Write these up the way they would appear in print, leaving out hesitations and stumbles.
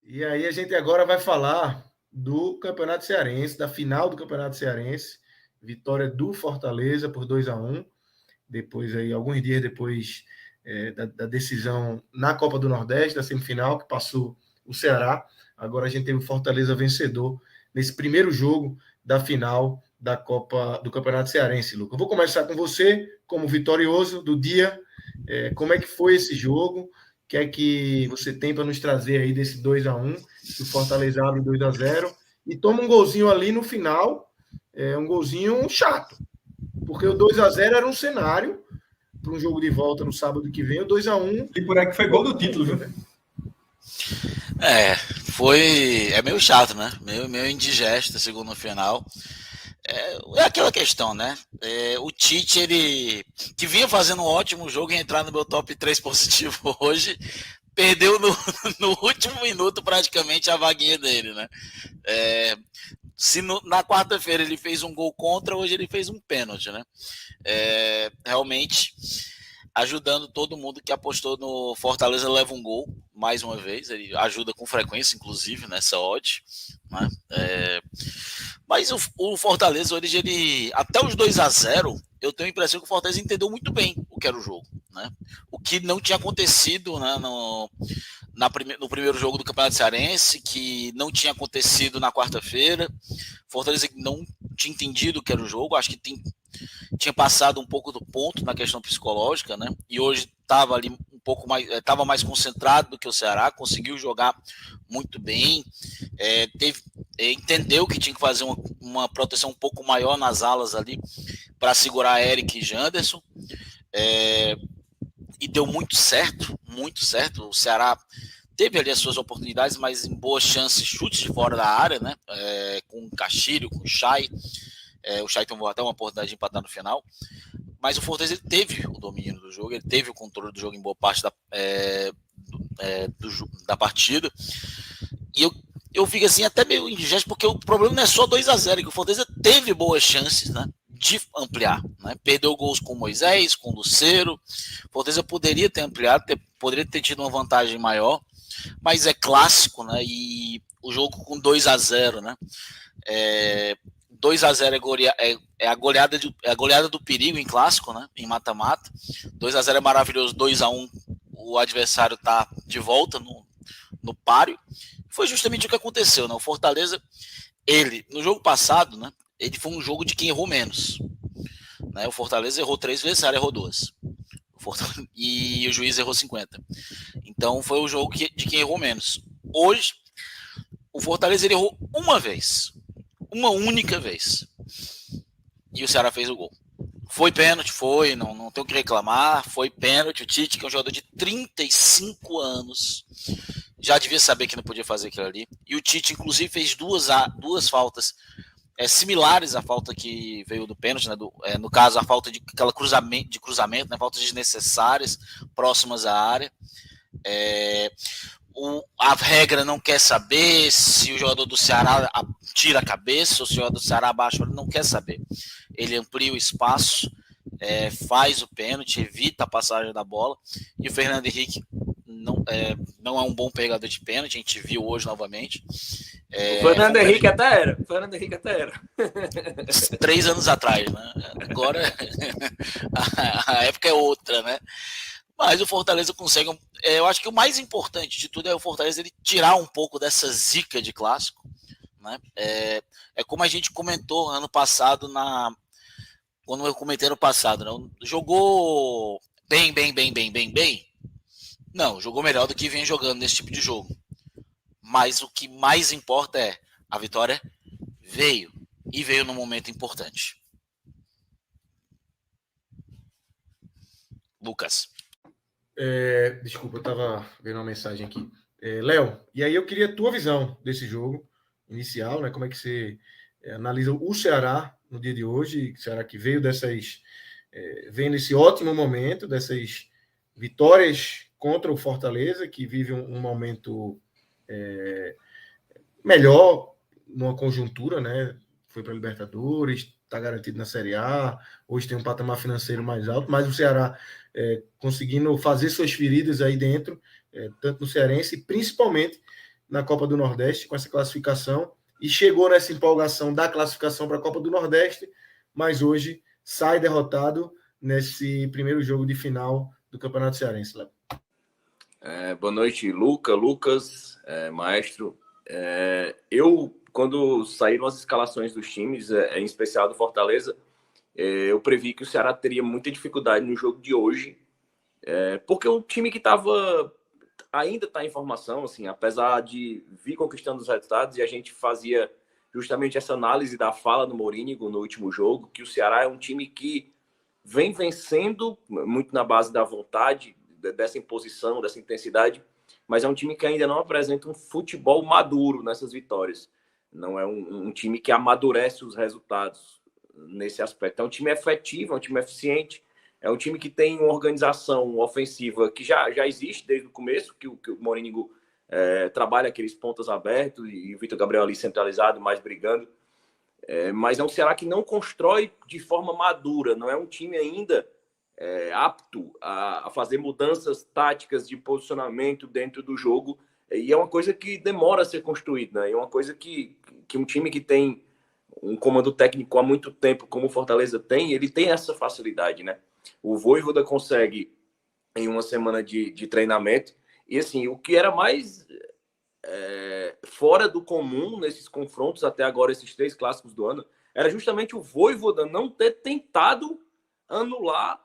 E aí a gente agora vai falar do Campeonato Cearense, da final do Campeonato Cearense, vitória do Fortaleza por 2-1, depois aí, alguns dias depois da decisão na Copa do Nordeste, da semifinal, que passou o Ceará. Agora a gente teve o Fortaleza vencedor nesse primeiro jogo da final da Copa do Campeonato Cearense, Lucas. Eu vou começar com você, como vitorioso do dia. Como é que foi esse jogo? O que é que você tem para nos trazer aí desse 2-1, que o Fortaleza abre 2-0 e toma um golzinho ali no final, um golzinho chato, porque o 2-0 era um cenário para um jogo de volta no sábado que vem, o 2-1. E por aqui foi gol do título, viu? É meio chato, né? Meio indigesto esse gol no final. É aquela questão, né? O Tite, ele que vinha fazendo um ótimo jogo e entrar no meu top 3 positivo hoje, perdeu no último minuto praticamente a vaguinha dele, né? Se na quarta-feira ele fez um gol contra, hoje ele fez um pênalti, né? Realmente ajudando todo mundo que apostou no Fortaleza leva um gol, mais uma vez, ele ajuda com frequência, inclusive, nessa odd, né? Mas o Fortaleza, hoje, ele até os 2-0, eu tenho a impressão que o Fortaleza entendeu muito bem o que era o jogo, né? O que não tinha acontecido, né, no primeiro jogo do Campeonato Cearense, que não tinha acontecido na quarta-feira. Fortaleza não tinha entendido o que era o jogo, acho que tinha passado um pouco do ponto na questão psicológica, né? E hoje estava ali um pouco mais, estava mais concentrado do que o Ceará, conseguiu jogar muito bem, entendeu que tinha que fazer uma proteção um pouco maior nas alas ali para segurar Eric e Janderson, e deu muito certo, muito certo. O Ceará teve ali as suas oportunidades, mas em boas chances, chutes de fora da área, né? Com o Castilho, com o Chay. O Chay tomou até uma oportunidade de empatar no final. Mas o Fortaleza, ele teve o domínio do jogo, ele teve o controle do jogo em boa parte da partida. E eu fico assim até meio indigesto, porque o problema não é só 2-0, que o Fortaleza teve boas chances, né, de ampliar, né? Perdeu gols com o Moisés, com o Lucero. O Fortaleza poderia ter ampliado, poderia ter tido uma vantagem maior, mas é clássico, né? E o jogo com 2-0, né? 2-0 é a goleada do perigo em clássico, né? Em mata-mata. 2-0 é maravilhoso, 2-1 o adversário tá de volta no páreo. Foi justamente o que aconteceu, né? O Fortaleza, no jogo passado, né? Ele foi um jogo de quem errou menos, né? O Fortaleza errou 3 vezes, o Ceará errou 2. E o juiz errou 50. Então foi o jogo de quem errou menos. Hoje, o Fortaleza ele errou uma vez. Uma única vez. E o Ceará fez o gol. Foi pênalti, não tem o que reclamar. Foi pênalti. O Tite, que é um jogador de 35 anos, já devia saber que não podia fazer aquilo ali. E o Tite, inclusive, fez duas faltas similares à falta que veio do pênalti, né? No caso, a falta de cruzamento, né? Faltas desnecessárias, próximas à área. A regra não quer saber se o jogador do Ceará tira a cabeça ou se o jogador do Ceará abaixa, ele não quer saber. Ele amplia o espaço, faz o pênalti, evita a passagem da bola, e o Fernando Henrique não é um bom pegador de pênalti, a gente viu hoje novamente. O Fernando Henrique até era. 3 anos atrás, né? Agora a época é outra, né? Mas o Fortaleza consegue. Eu acho que o mais importante de tudo é o Fortaleza ele tirar um pouco dessa zica de clássico, né? Como a gente comentou ano passado, quando eu comentei no passado, né? Jogou bem. Não, jogou melhor do que vem jogando nesse tipo de jogo. Mas o que mais importa é a vitória veio num momento importante. Lucas. Desculpa, eu estava vendo uma mensagem aqui. Léo, e aí eu queria a tua visão desse jogo inicial, né? Como é que você analisa o Ceará no dia de hoje? O Ceará que veio vem nesse ótimo momento, dessas vitórias contra o Fortaleza, que vive um momento melhor numa conjuntura, né? Foi para a Libertadores, está garantido na Série A, hoje tem um patamar financeiro mais alto, mas o Ceará conseguindo fazer suas feridas aí dentro, tanto no Cearense, e principalmente na Copa do Nordeste com essa classificação e chegou nessa empolgação da classificação para a Copa do Nordeste, mas hoje sai derrotado nesse primeiro jogo de final do Campeonato Cearense, Léo. Boa noite, Lucas, maestro. Eu, quando saíram as escalações dos times, em especial do Fortaleza, eu previ que o Ceará teria muita dificuldade no jogo de hoje, porque o time que ainda está em formação, assim, apesar de vir conquistando os resultados, e a gente fazia justamente essa análise da fala do Morínigo no último jogo, que o Ceará é um time que vem vencendo muito na base da vontade, dessa imposição, dessa intensidade, mas é um time que ainda não apresenta um futebol maduro nessas vitórias. Não é um time que amadurece os resultados nesse aspecto. É um time efetivo, é um time eficiente, é um time que tem uma organização ofensiva que já existe desde o começo, que o Morínigo trabalha aqueles pontas abertos e o Vitor Gabriel ali centralizado, mais brigando. Mas é um Ceará que não constrói de forma madura, não é um time ainda apto a fazer mudanças táticas de posicionamento dentro do jogo, e é uma coisa que demora a ser construída, né? É uma coisa que um time que tem um comando técnico há muito tempo, como o Fortaleza tem, ele tem essa facilidade, né? O Vojvoda consegue em uma semana de treinamento, e assim, o que era mais fora do comum nesses confrontos até agora, esses 3 clássicos do ano, era justamente o Vojvoda não ter tentado anular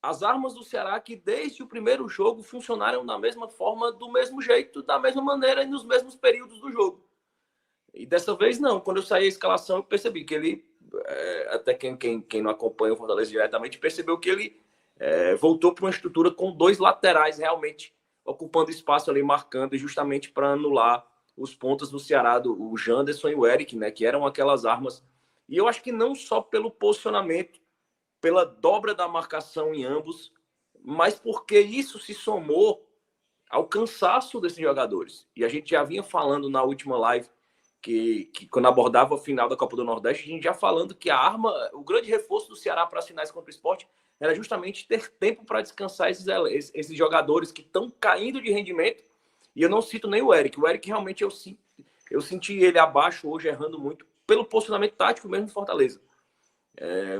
as armas do Ceará, que desde o primeiro jogo funcionaram da mesma forma, do mesmo jeito, da mesma maneira e nos mesmos períodos do jogo. E dessa vez não. Quando eu saí a escalação, eu percebi que ele, até quem não acompanha o Fortaleza diretamente, percebeu que ele voltou para uma estrutura com 2 laterais realmente ocupando espaço ali, marcando, justamente para anular os pontas do Ceará, o Janderson e o Eric, né, que eram aquelas armas. E eu acho que não só pelo posicionamento, pela dobra da marcação em ambos, mas porque isso se somou ao cansaço desses jogadores. E a gente já vinha falando na última live, que quando abordava a final da Copa do Nordeste, a gente já falando que o grande reforço do Ceará para as finais contra o Sport era justamente ter tempo para descansar esses jogadores que estão caindo de rendimento. E eu não cito nem o Eric. O Eric realmente eu senti ele abaixo hoje, errando muito, pelo posicionamento tático mesmo do Fortaleza.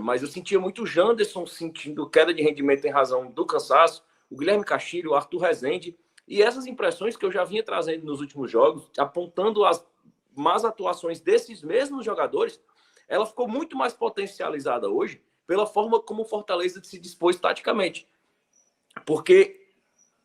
Mas eu sentia muito o Janderson sentindo queda de rendimento em razão do cansaço, o Guilherme Castilho, o Arthur Rezende, e essas impressões que eu já vinha trazendo nos últimos jogos, apontando as más atuações desses mesmos jogadores, ela ficou muito mais potencializada hoje pela forma como o Fortaleza se dispôs taticamente. Porque,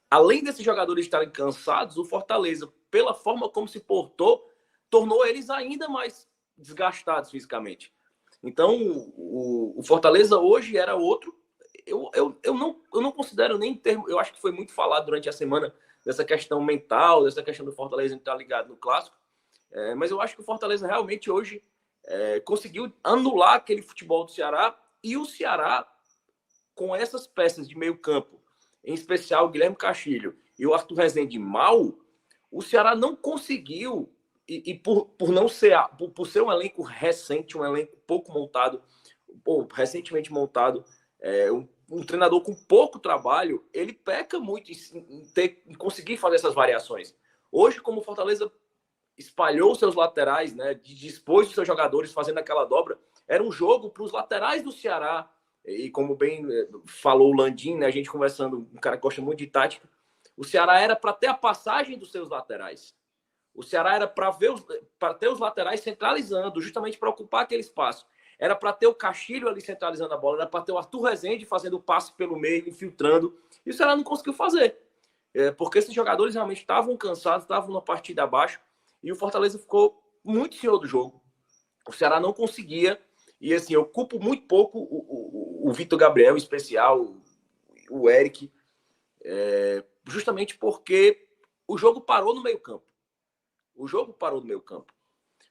além desses jogadores estarem cansados, o Fortaleza, pela forma como se portou, tornou eles ainda mais desgastados fisicamente. Então, o Fortaleza hoje era outro. Eu não considero nem termo. Eu acho que foi muito falado durante a semana dessa questão mental, dessa questão do Fortaleza estar ligado no clássico. Mas eu acho que o Fortaleza realmente hoje conseguiu anular aquele futebol do Ceará. E o Ceará, com essas peças de meio campo, em especial o Guilherme Castilho e o Arthur Rezende mal, o Ceará não conseguiu. E por não ser, por ser um elenco recente, um elenco pouco montado, recentemente montado, um treinador com pouco trabalho, ele peca muito em conseguir fazer essas variações. Hoje, como o Fortaleza espalhou seus laterais, né, dispôs os seus jogadores fazendo aquela dobra, era um jogo para os laterais do Ceará, e como bem falou o Landim, né, a gente conversando, um cara que gosta muito de tática, o Ceará era para ter a passagem dos seus laterais. O Ceará era para ter os laterais centralizando, justamente para ocupar aquele espaço. Era para ter o Castilho ali centralizando a bola, era para ter o Arthur Rezende fazendo o passe pelo meio, infiltrando. E o Ceará não conseguiu fazer. Porque esses jogadores realmente estavam cansados, estavam na partida abaixo, e o Fortaleza ficou muito senhor do jogo. O Ceará não conseguia, e assim, eu culpo muito pouco o Vitor Gabriel, em especial, o Eric, justamente porque o jogo parou no meio-campo. O jogo parou no meio-campo.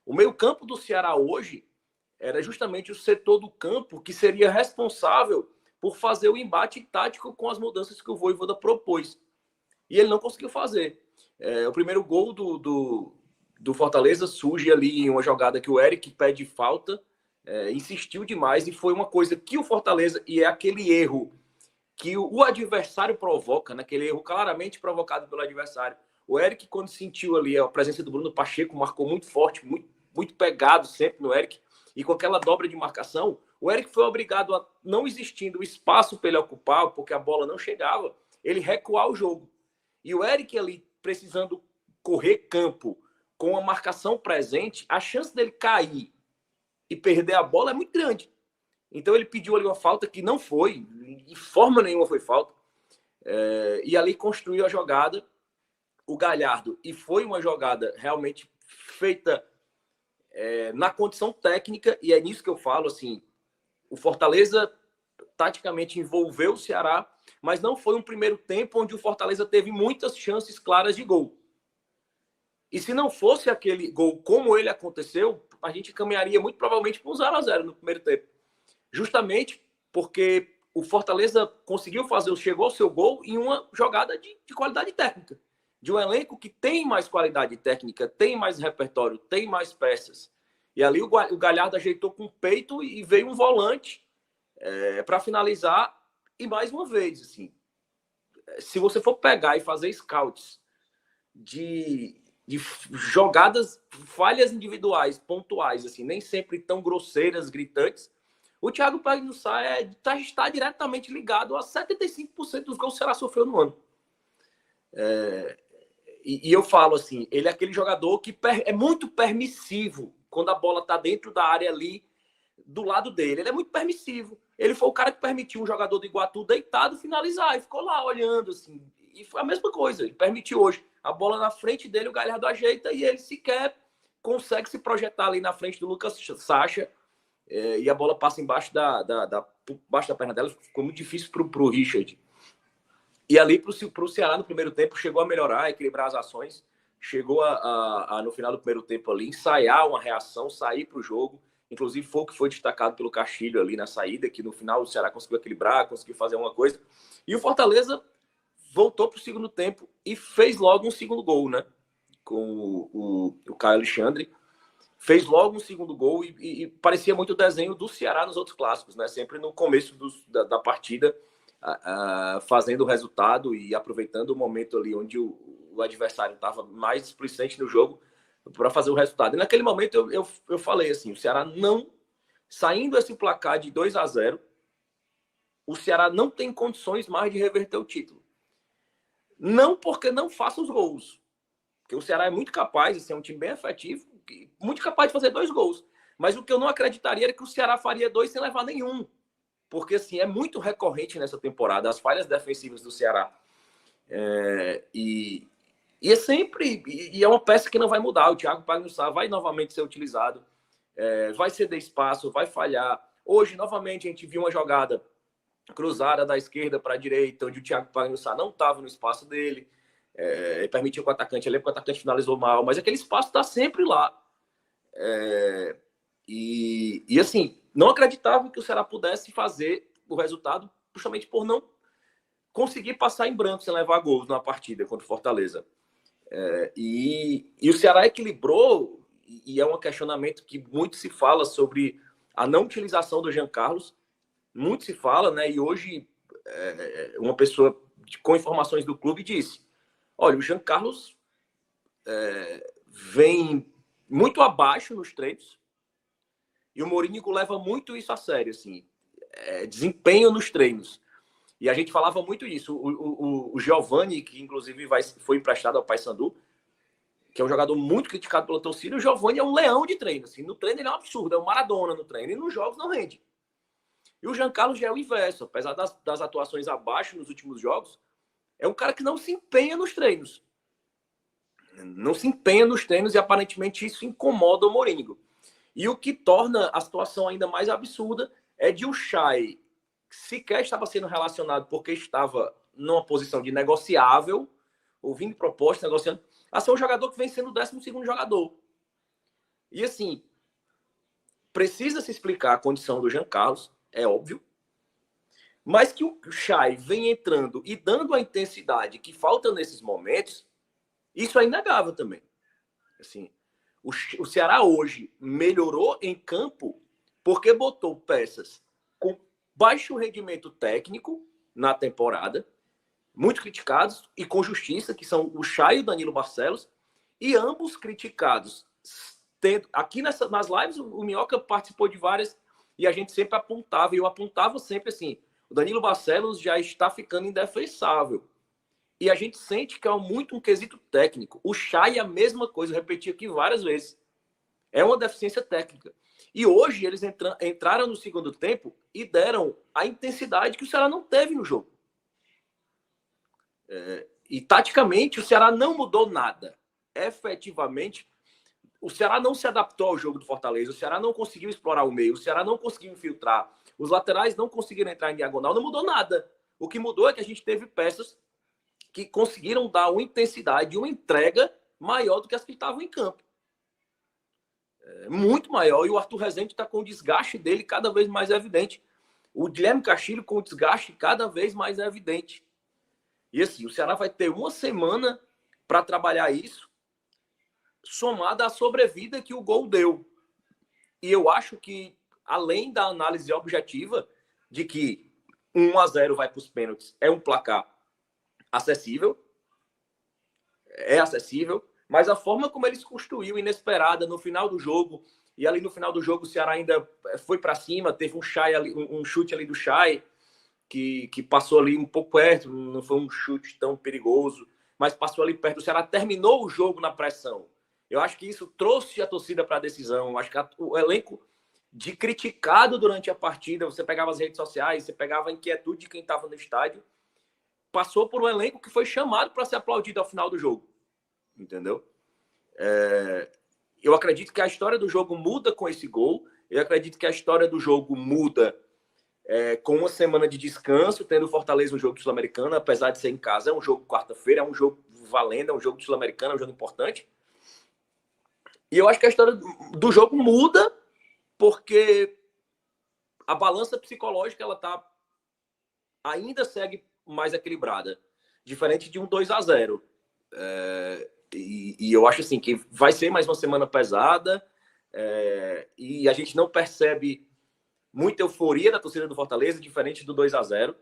O meio-campo do Ceará hoje era justamente o setor do campo que seria responsável por fazer o embate tático com as mudanças que o Vojvoda propôs. E ele não conseguiu fazer. O primeiro gol do Fortaleza surge ali em uma jogada que o Eric pede falta, insistiu demais, e foi uma coisa que o Fortaleza, e é aquele erro que o adversário provoca, né? Aquele erro claramente provocado pelo adversário. O Eric, quando sentiu ali a presença do Bruno Pacheco, marcou muito forte, muito pegado sempre no Eric, e com aquela dobra de marcação, o Eric foi obrigado a, não existindo espaço para ele ocupar, porque a bola não chegava, ele recuar o jogo. E o Eric ali, precisando correr campo com a marcação presente, a chance dele cair e perder a bola é muito grande. Então ele pediu ali uma falta que não foi, de forma nenhuma foi falta, e ali construiu a jogada, o Galhardo, e foi uma jogada realmente feita na condição técnica, e é nisso que eu falo, assim, o Fortaleza taticamente envolveu o Ceará, mas não foi um primeiro tempo onde o Fortaleza teve muitas chances claras de gol. E se não fosse aquele gol como ele aconteceu, a gente caminharia muito provavelmente para um 0-0 no primeiro tempo. Justamente porque o Fortaleza chegou ao seu gol em uma jogada de qualidade técnica. De um elenco que tem mais qualidade técnica, tem mais repertório, tem mais peças. E ali o Galhardo ajeitou com o peito e veio um volante para finalizar. E mais uma vez, assim, se você for pegar e fazer scouts de jogadas, falhas individuais, pontuais, assim, nem sempre tão grosseiras, gritantes, o Thiago Pagnussá está diretamente ligado a 75% dos gols que o Ceará sofreu no ano. E eu falo assim, ele é aquele jogador que é muito permissivo quando a bola está dentro da área ali, do lado dele. Ele é muito permissivo. Ele foi o cara que permitiu um jogador do Iguatu deitado finalizar e ficou lá olhando, assim. E foi a mesma coisa. Ele permitiu hoje. A bola na frente dele, o Galhardo ajeita e ele sequer consegue se projetar ali na frente do Lucas Sacha. E a bola passa embaixo embaixo da perna dela. Ficou muito difícil para o Richard. E ali para o Ceará no primeiro tempo chegou a melhorar, equilibrar as ações. Chegou no final do primeiro tempo ali, ensaiar uma reação, sair para o jogo. Inclusive foi o que foi destacado pelo Castilho ali na saída, que no final o Ceará conseguiu equilibrar, conseguiu fazer alguma coisa. E o Fortaleza voltou para o segundo tempo e fez logo um segundo gol, né? Com o Caio Alexandre. Fez logo um segundo gol e parecia muito o desenho do Ceará nos outros clássicos, né? Sempre no começo da partida, fazendo o resultado e aproveitando o momento ali onde o adversário estava mais displicente no jogo para fazer o resultado. E naquele momento eu falei assim, o Ceará não, saindo esse placar de 2-0, o Ceará não tem condições mais de reverter o título. Não porque não faça os gols, porque o Ceará é muito capaz de ser um time bem efetivo, muito capaz de fazer 2 gols. Mas o que eu não acreditaria era que o Ceará faria 2 sem levar nenhum. Porque, assim, é muito recorrente nessa temporada as falhas defensivas do Ceará. E é sempre... E é uma peça que não vai mudar. O Thiago Pagnussá vai novamente ser utilizado. Vai ceder espaço, vai falhar. Hoje, novamente, a gente viu uma jogada cruzada da esquerda para a direita, onde o Thiago Pagnussá não estava no espaço dele. Ele permitiu que o atacante... o atacante finalizou mal. Mas aquele espaço está sempre lá. E assim, não acreditava que o Ceará pudesse fazer o resultado justamente por não conseguir passar em branco sem levar gols na partida contra o Fortaleza. E o Ceará equilibrou, e é um questionamento que muito se fala sobre a não utilização do Jean Carlos, muito se fala, né? E hoje uma pessoa com informações do clube disse, olha, o Jean Carlos vem muito abaixo nos treinos, e o Mourinho leva muito isso a sério, assim, desempenho nos treinos. E a gente falava muito isso. O Giovani, que inclusive foi emprestado ao Paysandu, que é um jogador muito criticado pela torcida, o Giovani é um leão de treino. Assim, no treino ele é um absurdo, é um Maradona no treino, e nos jogos não rende. E o Jean Carlos já é o inverso. Apesar das atuações abaixo nos últimos jogos, é um cara que não se empenha nos treinos. Não se empenha nos treinos e aparentemente isso incomoda o Mourinho. E o que torna a situação ainda mais absurda é de o Chay sequer estava sendo relacionado porque estava numa posição de negociável, ouvindo propostas, negociando, a ser um jogador que vem sendo o 12º jogador. E assim, precisa se explicar a condição do Jean Carlos, é óbvio, mas que o Chay vem entrando e dando a intensidade que falta nesses momentos, isso é inegável também. Assim, o Ceará hoje melhorou em campo porque botou peças com baixo rendimento técnico na temporada, muito criticados, e com justiça, que são o Chay e o Danilo Barcelos, e ambos criticados. Aqui nas lives, o Minhoca participou de várias, e a gente sempre apontava, e eu apontava sempre assim, o Danilo Barcelos já está ficando indefensável. E a gente sente que é muito um quesito técnico. O Chay é a mesma coisa, eu repeti aqui várias vezes. É uma deficiência técnica. E hoje eles entraram no segundo tempo e deram a intensidade que o Ceará não teve no jogo. E taticamente o Ceará não mudou nada. Efetivamente, o Ceará não se adaptou ao jogo do Fortaleza, o Ceará não conseguiu explorar o meio, o Ceará não conseguiu infiltrar, os laterais não conseguiram entrar em diagonal, não mudou nada. O que mudou é que a gente teve peças que conseguiram dar uma intensidade, uma entrega maior do que as que estavam em campo. Muito maior, e o Arthur Rezende está com o desgaste dele cada vez mais evidente. O Guilherme Castilho com o desgaste cada vez mais evidente. E assim, o Ceará vai ter uma semana para trabalhar isso, somada à sobrevida que o gol deu. E eu acho que, além da análise objetiva de que 1-0 vai para os pênaltis, é um placar acessível, mas a forma como eles construiu inesperada no final do jogo, e ali no final do jogo o Ceará ainda foi para cima, teve um chute ali do Chay, que passou ali um pouco perto, não foi um chute tão perigoso, mas passou ali perto. O Ceará terminou o jogo na pressão. Eu acho que isso trouxe a torcida para a decisão. Eu acho que o elenco de criticado durante a partida, você pegava as redes sociais, você pegava a inquietude de quem estava no estádio, passou por um elenco que foi chamado para ser aplaudido ao final do jogo. Entendeu? Eu acredito que a história do jogo muda com esse gol. Eu acredito que a história do jogo muda com uma semana de descanso, tendo o Fortaleza um jogo de Sul-Americana, apesar de ser em casa. É um jogo quarta-feira, é um jogo valendo, é um jogo de Sul-Americana, é um jogo importante. E eu acho que a história do jogo muda porque a balança psicológica ainda segue mais equilibrada, diferente de um 2-0. E eu acho assim que vai ser mais uma semana pesada, e a gente não percebe muita euforia da torcida do Fortaleza, diferente do 2-0,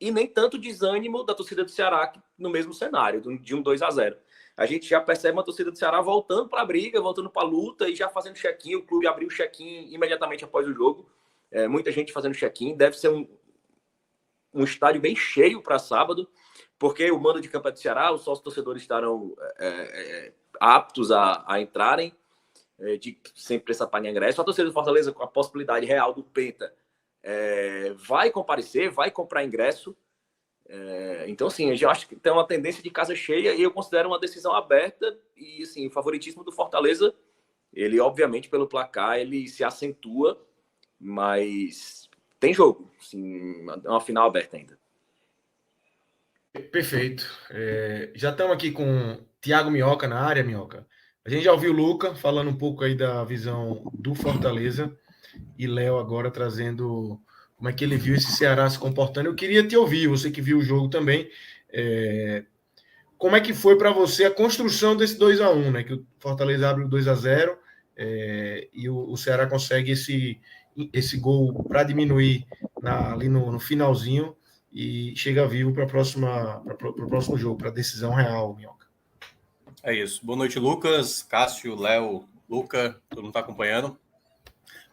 e nem tanto desânimo da torcida do Ceará no mesmo cenário, de um 2-0. A gente já percebe uma torcida do Ceará voltando para a briga, voltando para a luta e já fazendo check-in. O clube abriu o check-in imediatamente após o jogo. Muita gente fazendo check-in. Deve ser um estádio bem cheio para sábado, porque o mando de campo é do Ceará, os sócios torcedores estarão aptos a entrarem, sem precisar pagar ingresso. A torcida do Fortaleza, com a possibilidade real do Penta, vai comparecer, vai comprar ingresso. Então, assim, eu acho que tem uma tendência de casa cheia e eu considero uma decisão aberta. E, assim, o favoritismo do Fortaleza, ele, obviamente, pelo placar, ele se acentua, mas tem jogo. Assim, é uma final aberta ainda. Perfeito. Já estamos aqui com Thiago Minhoca na área, Minhoca. A gente já ouviu o Luca falando um pouco aí da visão do Fortaleza e Léo agora trazendo como é que ele viu esse Ceará se comportando. Eu queria te ouvir, você que viu o jogo também. Como é que foi para você a construção desse 2-1, né? Que o Fortaleza abre o 2-0 e o Ceará consegue esse gol para diminuir ali no finalzinho e chega vivo para o próximo jogo, para a decisão real, Minhoca. É isso. Boa noite, Lucas, Cássio, Léo, Luca, todo mundo está acompanhando.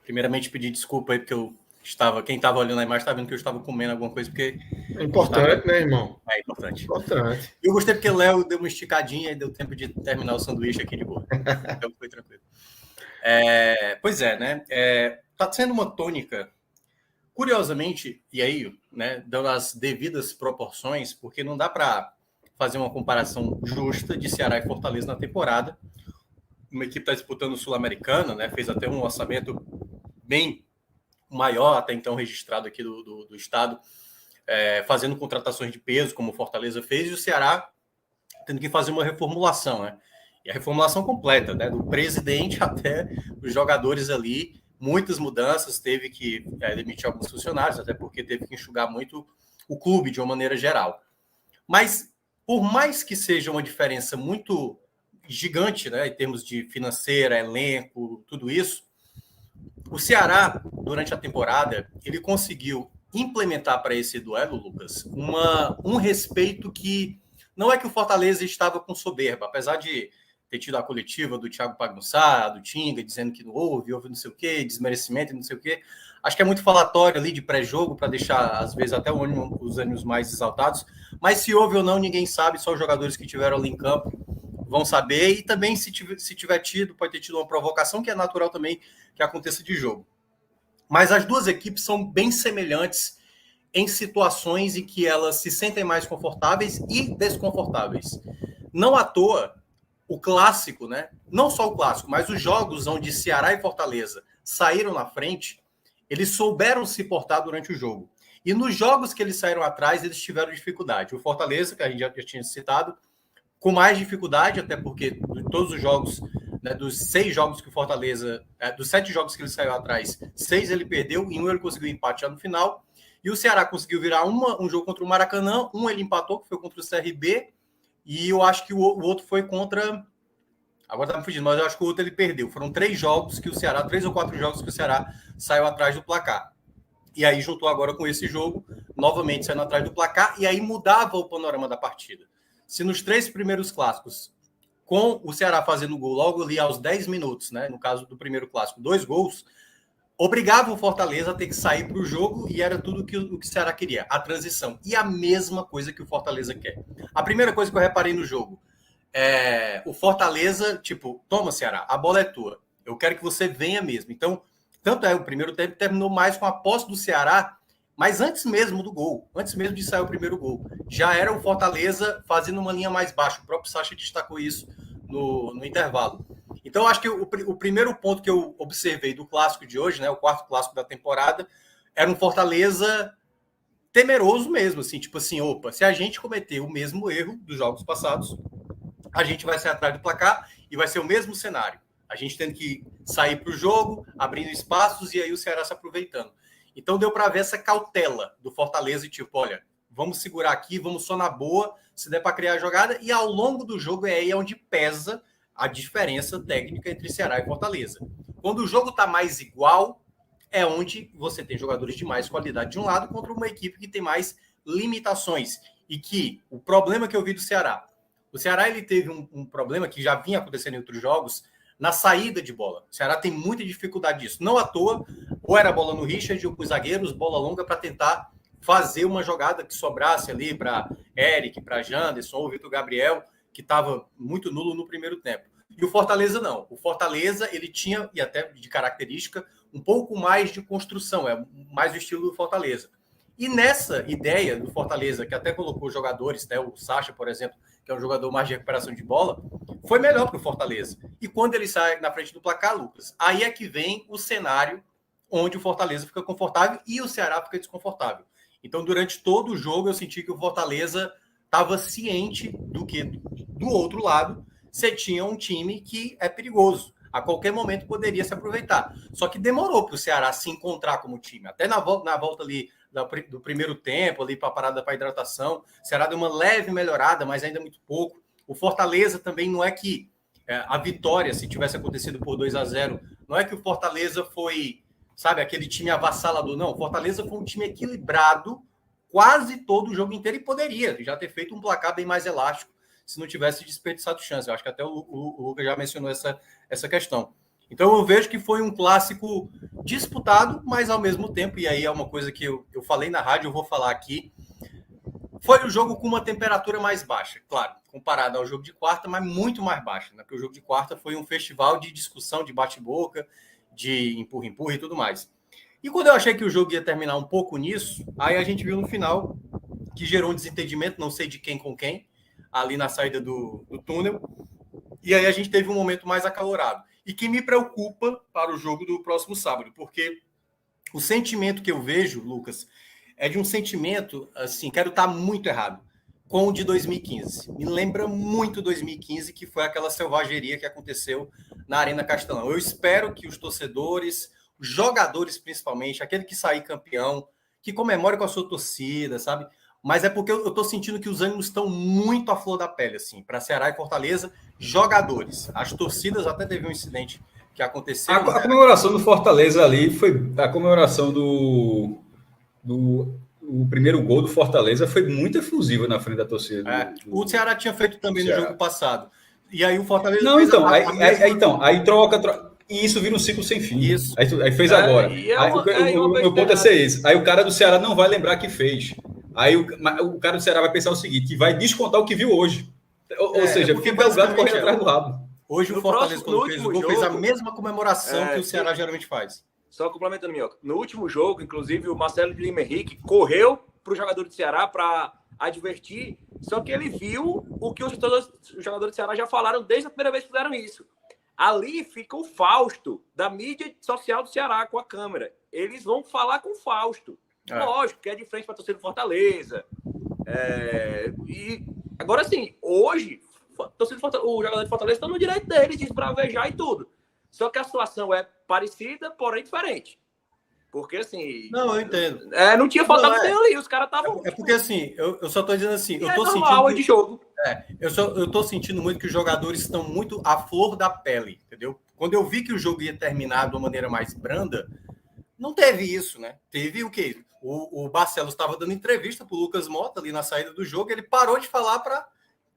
Primeiramente, pedir desculpa aí, porque quem estava olhando a imagem estava vendo que eu estava comendo alguma coisa, porque... É importante, né, irmão? É importante. Importante. Eu gostei porque o Léo deu uma esticadinha e deu tempo de terminar o sanduíche aqui de boa. Então foi tranquilo. Pois é, né? Tá sendo uma tônica, curiosamente, e aí, né, dando as devidas proporções, porque não dá para fazer uma comparação justa de Ceará e Fortaleza na temporada. Uma equipe está disputando o Sul-Americana, né? Fez até um orçamento bem maior até então registrado aqui do estado, fazendo contratações de peso, como o Fortaleza fez, e o Ceará tendo que fazer uma reformulação, né? E a reformulação completa, né? Do presidente até os jogadores ali, muitas mudanças, teve que demitir alguns funcionários, até porque teve que enxugar muito o clube de uma maneira geral. Mas, por mais que seja uma diferença muito gigante, né, em termos de financeira, elenco, tudo isso, o Ceará, durante a temporada, ele conseguiu implementar para esse duelo, Lucas, um respeito que não é que o Fortaleza estava com soberba, apesar de ter tido a coletiva do Thiago Pagnussá, do Tinga, dizendo que não houve não sei o quê, desmerecimento e não sei o quê. Acho que é muito falatório ali de pré-jogo para deixar, às vezes, até os ânimos mais exaltados. Mas se houve ou não, ninguém sabe, só os jogadores que estiveram ali em campo vão saber. E também, se tiver tido, pode ter tido uma provocação, que é natural também que aconteça de jogo. Mas as duas equipes são bem semelhantes em situações em que elas se sentem mais confortáveis e desconfortáveis. Não à toa, o clássico, né? Não só o clássico, mas os jogos onde Ceará e Fortaleza saíram na frente, eles souberam se portar durante o jogo. E nos jogos que eles saíram atrás, eles tiveram dificuldade. O Fortaleza, que a gente já tinha citado, com mais dificuldade, até porque de todos os jogos, né, dos 6 jogos que o Fortaleza, dos 7 jogos que ele saiu atrás, 6 ele perdeu e 1 ele conseguiu empate já no final. E o Ceará conseguiu virar um jogo contra o Maracanã, 1 ele empatou, que foi contra o CRB, e eu acho que o outro foi contra... Agora tá me fugindo, mas eu acho que o outro ele perdeu. Foram 3 jogos que o Ceará, 3 ou 4 jogos que o Ceará saiu atrás do placar. E aí juntou agora com esse jogo, novamente saindo atrás do placar, e aí mudava o panorama da partida. Se nos 3 primeiros clássicos, com o Ceará fazendo gol logo ali aos 10 minutos, né, no caso do primeiro clássico, 2 gols, obrigava o Fortaleza a ter que sair para o jogo e era tudo o que o Ceará queria, a transição. E a mesma coisa que o Fortaleza quer. A primeira coisa que eu reparei no jogo é o Fortaleza, tipo, toma, Ceará, a bola é tua. Eu quero que você venha mesmo. Então, tanto é, o primeiro tempo terminou mais com a posse do Ceará, mas antes mesmo do gol, antes mesmo de sair o primeiro gol. Já era o Fortaleza fazendo uma linha mais baixa. O próprio Sacha destacou isso no intervalo. Então, acho que o primeiro ponto que eu observei do clássico de hoje, né, o 4º clássico da temporada, era um Fortaleza temeroso mesmo, assim, tipo assim, opa, se a gente cometer o mesmo erro dos jogos passados, a gente vai sair atrás do placar e vai ser o mesmo cenário. A gente tendo que sair para o jogo, abrindo espaços e aí o Ceará se aproveitando. Então, deu para ver essa cautela do Fortaleza e tipo, olha, vamos segurar aqui, vamos só na boa, se der para criar a jogada, e ao longo do jogo é aí onde pesa a diferença técnica entre Ceará e Fortaleza. Quando o jogo está mais igual, é onde você tem jogadores de mais qualidade de um lado contra uma equipe que tem mais limitações. E que o problema que eu vi do Ceará, o Ceará ele teve um problema que já vinha acontecendo em outros jogos, na saída de bola. O Ceará tem muita dificuldade disso. Não à toa, ou era bola no Richard ou com os zagueiros, bola longa para tentar fazer uma jogada que sobrasse ali para Eric, para Janderson ou Vitor Gabriel, que estava muito nulo no primeiro tempo. E o Fortaleza não. O Fortaleza, ele tinha, e até de característica, um pouco mais de construção, é mais o estilo do Fortaleza. E nessa ideia do Fortaleza, que até colocou jogadores, né, o Sacha, por exemplo, que é um jogador mais de recuperação de bola, foi melhor para o Fortaleza. E quando ele sai na frente do placar, Lucas, aí é que vem o cenário onde o Fortaleza fica confortável e o Ceará fica desconfortável. Então, durante todo o jogo, eu senti que o Fortaleza estava ciente do que, do outro lado, você tinha um time que é perigoso. A qualquer momento poderia se aproveitar. Só que demorou para o Ceará se encontrar como time. Até na volta ali do primeiro tempo, ali para a parada para hidratação, o Ceará deu uma leve melhorada, mas ainda muito pouco. O Fortaleza também não é que a vitória, se tivesse acontecido por 2-0, não é que o Fortaleza foi, sabe, aquele time avassalador. Não, o Fortaleza foi um time equilibrado quase todo o jogo inteiro e poderia já ter feito um placar bem mais elástico se não tivesse desperdiçado chance. Eu acho que até o Lucas já mencionou essa questão. Então eu vejo que foi um clássico disputado, mas ao mesmo tempo, e aí é uma coisa que eu falei na rádio, eu vou falar aqui, foi um jogo com uma temperatura mais baixa, claro, comparado ao jogo de quarta, mas muito mais baixa, né? Porque o jogo de quarta foi um festival de discussão, de bate-boca, de empurra-empurra e tudo mais. E quando eu achei que o jogo ia terminar um pouco nisso, aí a gente viu no final que gerou um desentendimento, não sei de quem com quem, ali na saída do túnel, e aí a gente teve um momento mais acalorado. E que me preocupa para o jogo do próximo sábado, porque o sentimento que eu vejo, Lucas, é de um sentimento, assim, quero estar muito errado, com o de 2015. Me lembra muito 2015, que foi aquela selvageria que aconteceu na Arena Castelão. Eu espero que os torcedores, os jogadores principalmente, aquele que sair campeão, que comemore com a sua torcida, sabe? Mas é porque eu estou sentindo que os ânimos estão muito à flor da pele, assim, para Ceará e Fortaleza, jogadores. As torcidas, até teve um incidente que aconteceu. A comemoração do Fortaleza ali foi a comemoração o primeiro gol do Fortaleza foi muito efusivo na frente da torcida. O Ceará tinha feito também no jogo passado. E aí o Fortaleza... Não, então, aí troca... E isso vira um ciclo sem fim. Isso. Aí fez agora. O meu ponto é ser esse. Aí o cara do Ceará não vai lembrar que fez. Aí o cara do Ceará vai pensar o seguinte, que vai descontar o que viu hoje. Ou seja, porque o gato correndo atrás do rabo. Hoje o Fortaleza, quando fez o gol, fez a mesma comemoração que o Ceará geralmente faz. Só complementando, Minhoca. No último jogo, inclusive, o Marcelo de Lima Henrique correu para o jogador do Ceará para advertir, só que ele viu o que os jogadores do Ceará já falaram desde a primeira vez que fizeram isso. Ali fica o Fausto, da mídia social do Ceará, com a câmera. Eles vão falar com o Fausto. Lógico, que é de frente para a torcida do Fortaleza. E agora, sim, hoje, o jogador de Fortaleza está no direito dele de esbravejar e tudo. Só que a situação é parecida, porém diferente. Porque, assim... Não, eu entendo. Não tinha faltado tempo ali, os caras estavam... É porque, assim, eu só tô dizendo assim... Eu tô sentindo de jogo. Eu tô sentindo muito que os jogadores estão muito à flor da pele, entendeu? Quando eu vi que o jogo ia terminar de uma maneira mais branda, não teve isso, né? Teve o quê? O Barcelos estava dando entrevista pro Lucas Mota ali na saída do jogo, ele parou de falar para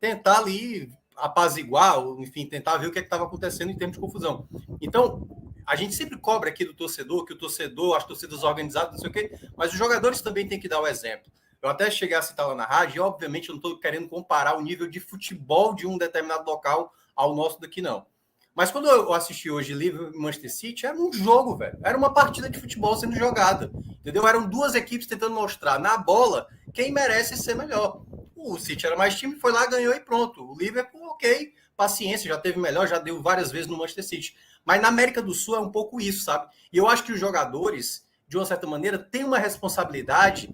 tentar ali apaziguar, enfim, tentar ver o que estava acontecendo em termos de confusão. Então, a gente sempre cobra aqui do torcedor, que o torcedor, as torcidas organizadas, não sei o quê, mas os jogadores também têm que dar o exemplo. Eu até cheguei a citar lá na rádio, e obviamente eu não estou querendo comparar o nível de futebol de um determinado local ao nosso daqui, não. Mas quando eu assisti hoje Liverpool e Manchester City, era um jogo, velho. Era uma partida de futebol sendo jogada, entendeu? Eram duas equipes tentando mostrar na bola quem merece ser melhor. O City era mais time, foi lá, ganhou e pronto. O Liverpool, ok, paciência, já teve melhor, já deu várias vezes no Manchester City. Mas na América do Sul é um pouco isso, sabe? E eu acho que os jogadores, de uma certa maneira, têm uma responsabilidade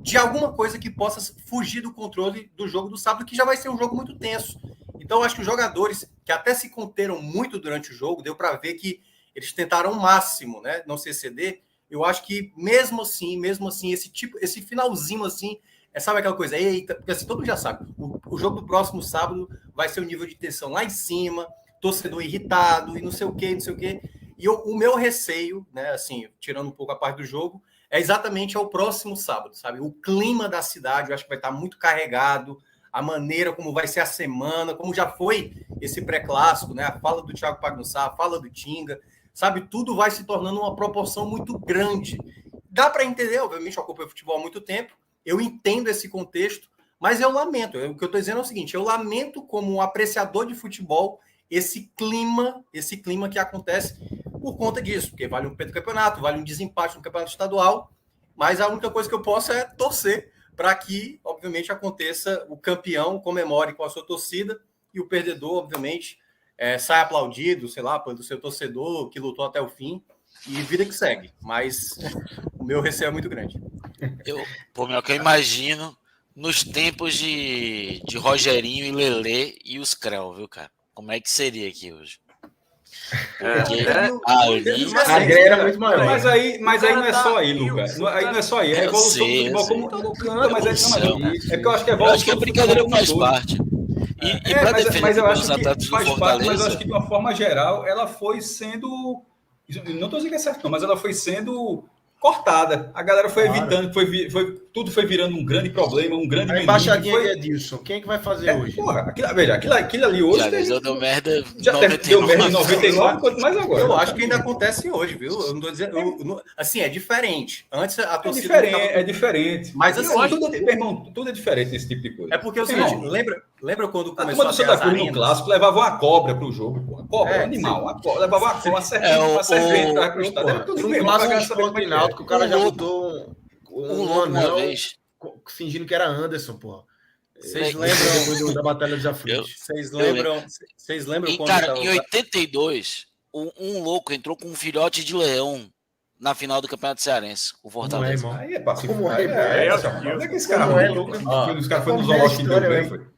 de alguma coisa que possa fugir do controle do jogo do sábado, que já vai ser um jogo muito tenso. Então, eu acho que os jogadores, que até se conteram muito durante o jogo, deu para ver que eles tentaram o máximo, né? Não se exceder. Eu acho que mesmo assim, esse finalzinho assim, sabe aquela coisa? Eita, porque assim, todo mundo já sabe. O jogo do próximo sábado vai ser um nível de tensão lá em cima, torcedor irritado e não sei o quê. E o meu receio, né, assim, tirando um pouco a parte do jogo, é exatamente ao próximo sábado, sabe? O clima da cidade, eu acho que vai estar muito carregado, a maneira como vai ser a semana, como já foi esse pré-clássico, né? A fala do Thiago Pagnussá, a fala do Tinga, sabe? Tudo vai se tornando uma proporção muito grande. Dá para entender, obviamente, eu acompanho futebol há muito tempo, eu entendo esse contexto, mas eu lamento. O que eu estou dizendo é o seguinte, eu lamento como um apreciador de futebol esse clima que acontece por conta disso, porque vale um pentacampeonato, vale um desempate no campeonato estadual, mas a única coisa que eu posso é torcer para que, obviamente, aconteça, o campeão comemore com a sua torcida e o perdedor, obviamente, saia aplaudido, sei lá, pelo seu torcedor que lutou até o fim e vida que segue. Mas o meu receio é muito grande. Eu imagino nos tempos de Rogerinho e Lelê e os Creu, viu, cara? Como é que seria aqui hoje? A greve era muito maior. Mas aí não é só aí, Lucas. Aí não é só aí. É a evolução do futebol como todo canto. É que eu acho que é eu acho que a brincadeira faz parte. E para defender mas eu acho os que atletas do faz Fortaleza... parte, mas eu acho que de uma forma geral ela foi sendo... Não estou dizendo que é certo, não, mas ela foi sendo cortada. A galera foi evitando, tudo foi virando um grande problema, um grande... A embaixadinha de Edilson, quem é que vai fazer hoje? Porra, aquilo ali hoje... Já deu merda já deu merda em 99, quanto mais agora. Eu acho que ainda acontece hoje, viu? Eu não estou dizendo... assim, é diferente. Antes a torcida... É diferente. Mas assim... Tudo é diferente nesse tipo de coisa. É porque é o seguinte, lembra quando começou a ter as arenas? No clássico, levava uma cobra pro jogo, pô. Cobra, animal. Levava uma cobra, uma serpente para pro estado. Era tudo mesmo. Que o cara já botou um anel vez. Fingindo que era Anderson, porra. Vocês lembram da Batalha dos Aflitos? Vocês lembram quando... Cara, em 82, um louco entrou com um filhote de leão na final do Campeonato Cearense, o Fortaleza. Não é, aí é pra se Como fuder. Onde é que esse cara os caras foram no zoológico e foi.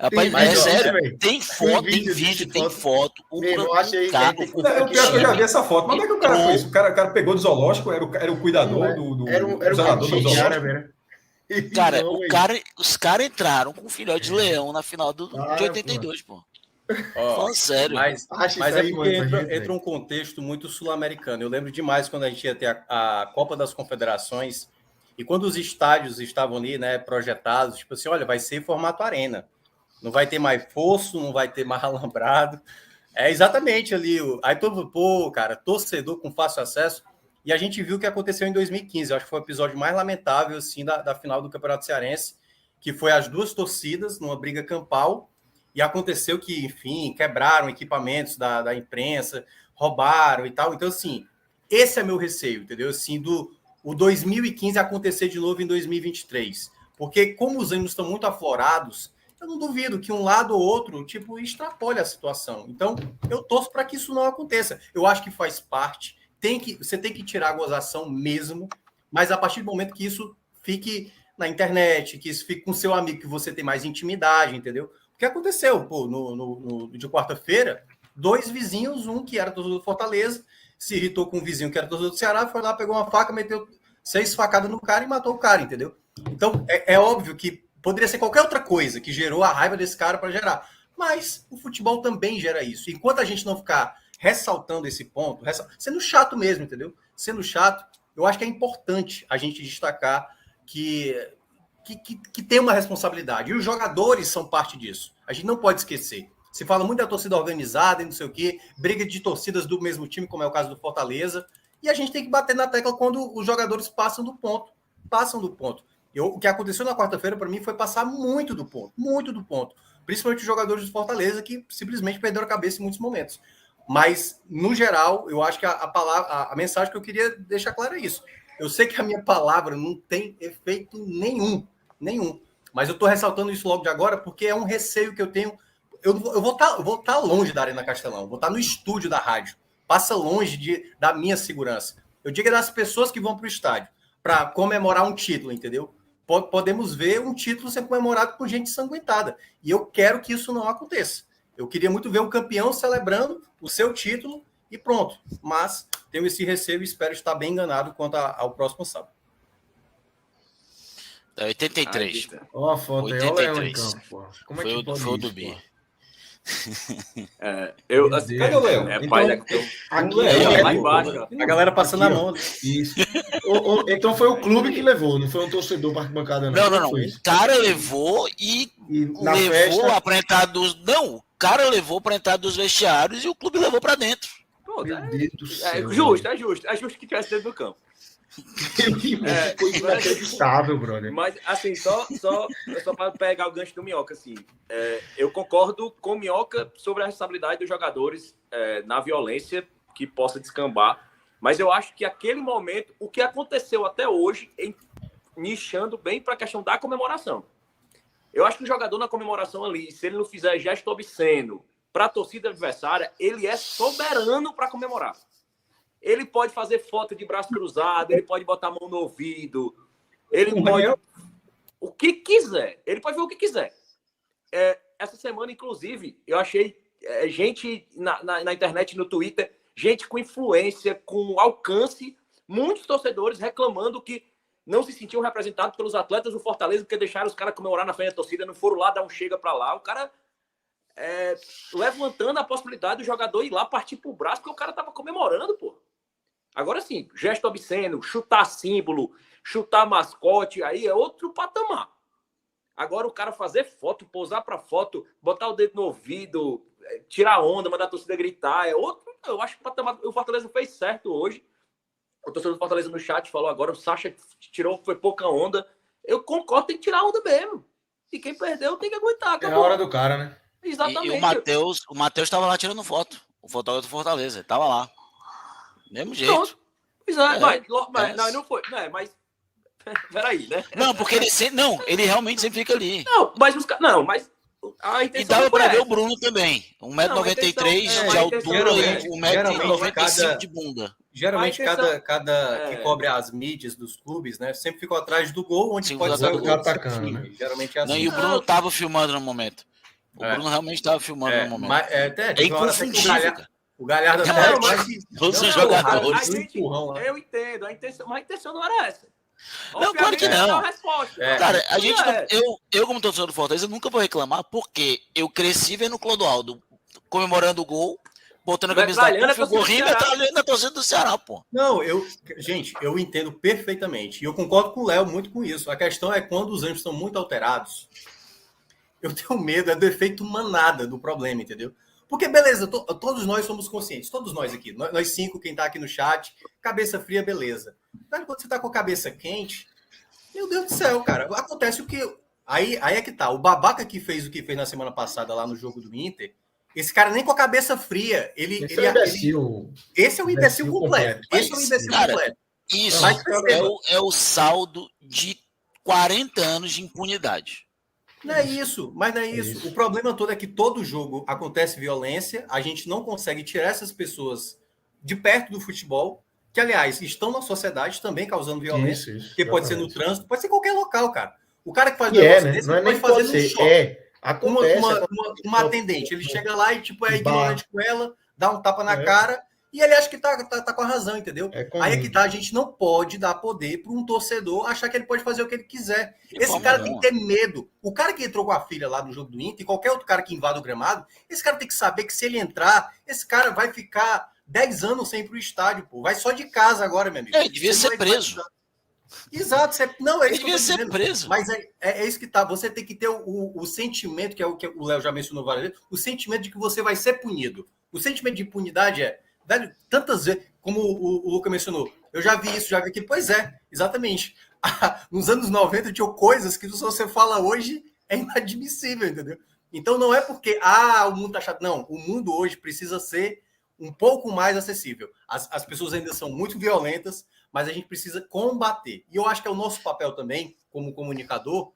Rapaz, é sério, tem foto, tem vídeo, tem foto. O pior que eu já vi essa foto. Mas onde é que o cara foi isso? O cara pegou do zoológico, era o cuidador do zelador do zoológico. Cara, os caras entraram com um filhote de leão na final de 82, pô. Falando sério. Mas é porque entra um contexto muito sul-americano. Eu lembro demais quando a gente ia ter a Copa das Confederações E quando os estádios estavam ali, né, projetados, tipo assim, olha, vai ser em formato arena. Não vai ter mais fosso, não vai ter mais alambrado. É exatamente ali. Aí todo mundo, pô, cara, torcedor com fácil acesso. E a gente viu o que aconteceu em 2015. Eu acho que foi o episódio mais lamentável, assim, da final do Campeonato Cearense, que foi as duas torcidas numa briga campal. E aconteceu que, enfim, quebraram equipamentos da imprensa, roubaram e tal. Então, assim, esse é meu receio, entendeu? Assim, o 2015 acontecer de novo em 2023. Porque como os ânimos estão muito aflorados, eu não duvido que um lado ou outro, tipo, extrapole a situação. Então, eu torço para que isso não aconteça. Eu acho que faz parte. Você tem que tirar a gozação mesmo, mas a partir do momento que isso fique na internet, que isso fique com seu amigo, que você tem mais intimidade, entendeu? O que aconteceu, pô, de quarta-feira, 2 vizinhos, um que era torcedor do Fortaleza, se irritou com um vizinho que era torcedor do Ceará, foi lá, pegou uma faca, meteu 6 facadas no cara e matou o cara, entendeu? Então, é óbvio que poderia ser qualquer outra coisa que gerou a raiva desse cara para gerar. Mas o futebol também gera isso. Enquanto a gente não ficar ressaltando esse ponto, sendo chato mesmo, entendeu? Sendo chato, eu acho que é importante a gente destacar que tem uma responsabilidade. E os jogadores são parte disso. A gente não pode esquecer. Se fala muito da torcida organizada e não sei o quê, briga de torcidas do mesmo time, como é o caso do Fortaleza, e a gente tem que bater na tecla quando os jogadores passam do ponto. O que aconteceu na quarta-feira, para mim, foi passar muito do ponto. Principalmente os jogadores do Fortaleza, que simplesmente perderam a cabeça em muitos momentos. Mas, no geral, eu acho que a mensagem que eu queria deixar clara é isso. Eu sei que a minha palavra não tem efeito nenhum. Mas eu estou ressaltando isso logo de agora porque é um receio que eu tenho. Eu vou estar longe da Arena Castelão, vou estar no estúdio da rádio. Passa longe da minha segurança. Eu digo das pessoas que vão para o estádio para comemorar um título, entendeu? Podemos ver um título ser comemorado por gente ensanguentada. E eu quero que isso não aconteça. Eu queria muito ver um campeão celebrando o seu título e pronto. Mas tenho esse receio e espero estar bem enganado quanto ao próximo sábado. 83. Ó a foto aí, olha o Leão em campo, porra. Como é que pode foi o isso, do Bi. Cadê o Leão? Lá embaixo, ó. A galera passando a mão. Isso. Então foi o clube que levou, não foi um torcedor para arquibancada, não. Não. O cara levou e levou festa... para entrar dos. Não, o cara levou para entrar dos vestiários e o clube levou para dentro. Meu Deus do céu. É justo que tivesse dentro do campo. Foi inacreditável, brother. Mas, assim, só para pegar o gancho do Minhoca, assim, eu concordo com o Minhoca sobre a responsabilidade dos jogadores na violência que possa descambar, mas eu acho que aquele momento, o que aconteceu até hoje, nichando bem para a questão da comemoração. Eu acho que o jogador na comemoração ali, se ele não fizer gesto obsceno para a torcida adversária, ele é soberano para comemorar. Ele pode fazer foto de braço cruzado, ele pode botar a mão no ouvido, ele pode... O que quiser. Ele pode ver o que quiser. Essa semana, inclusive, eu achei gente na internet, no Twitter, gente com influência, com alcance, muitos torcedores reclamando que não se sentiam representados pelos atletas do Fortaleza porque deixaram os caras comemorar na frente da torcida, não foram lá dar um chega pra lá. O cara levantando a possibilidade do jogador ir lá partir pro braço porque o cara tava comemorando, pô. Agora sim, gesto obsceno, chutar símbolo, chutar mascote, aí é outro patamar. Agora o cara fazer foto, pousar para foto, botar o dedo no ouvido, tirar onda, mandar a torcida gritar, é outro. Eu acho que o Fortaleza fez certo hoje. O torcedor do Fortaleza no chat falou agora, o Sacha tirou, foi pouca onda. Eu concordo, tem que tirar onda mesmo. E quem perdeu tem que aguentar. Acabou. É a hora do cara, né? E Exatamente. o Matheus estava lá tirando foto. O fotógrafo do Fortaleza, ele tava lá. Mesmo jeito. Pronto. Mas não foi. Mas peraí, né? Não, porque ele realmente sempre fica ali. Mas a intenção. E dava para ver o Bruno também. 1,93m de altura e 1,95m de bunda. Geralmente, cada que cobre as mídias dos clubes, né? Sempre ficou atrás do gol, onde pode ser o gol atacando, né? Geralmente é assim. E o Bruno tava filmando no momento. O Bruno realmente estava filmando no momento. É inconfundível, cara. O Galhardo todos os jogadores. Eu entendo, mas a intenção não era essa. Não, claro que não. Cara, a gente eu como torcedor do Fortaleza, nunca vou reclamar, porque eu cresci vendo o Clodoaldo comemorando o gol, botando a camisa da CUF, gorrinho e metralhando a torcida do Ceará, pô. Não, gente, eu entendo perfeitamente. E eu concordo com o Léo muito com isso. A questão é quando os anjos estão muito alterados, eu tenho medo, é do efeito manada do problema, entendeu? Porque, beleza, todos nós somos conscientes, todos nós aqui, nós 5, quem tá aqui no chat, cabeça fria, beleza. Mas quando você tá com a cabeça quente, meu Deus do céu, cara, acontece o que... Aí é que tá, o babaca que fez o que fez na semana passada lá no jogo do Inter, esse cara nem com a cabeça fria, esse é o imbecil completo. Esse é o imbecil completo. Isso é o saldo de 40 anos de impunidade. Não é isso, mas não é isso. O problema todo é que todo jogo acontece violência, a gente não consegue tirar essas pessoas de perto do futebol, que, aliás, estão na sociedade também causando violência, que pode ser no trânsito, pode ser em qualquer local, cara. O cara que faz desse, não é nem fazer no shopping. Acontece, uma atendente, ele chega lá e tipo, é ignorante com ela, dá um tapa na cara, e ele acha que tá com a razão, entendeu? Aí é que tá, a gente não pode dar poder para um torcedor achar que ele pode fazer o que ele quiser. Esse cara tem que ter medo. O cara que entrou com a filha lá no jogo do Inter, e qualquer outro cara que invada o gramado, esse cara tem que saber que se ele entrar, esse cara vai ficar 10 anos sem ir pro estádio, pô. Vai só de casa agora, meu amigo. Ele devia ser preso. Exato, não, é isso que eu tô dizendo. Ser preso. Mas é isso que tá. Você tem que ter o sentimento, que é o que o Léo já mencionou várias vezes, o sentimento de que você vai ser punido. O sentimento de impunidade velho, tantas vezes, como o Luca mencionou, eu já vi isso, já vi aquilo. Pois é, exatamente. Nos anos 90 tinha coisas que se você fala hoje é inadmissível, entendeu? Então não é porque o mundo tá chato. Não, o mundo hoje precisa ser um pouco mais acessível. As pessoas ainda são muito violentas, mas a gente precisa combater. E eu acho que é o nosso papel também, como comunicador,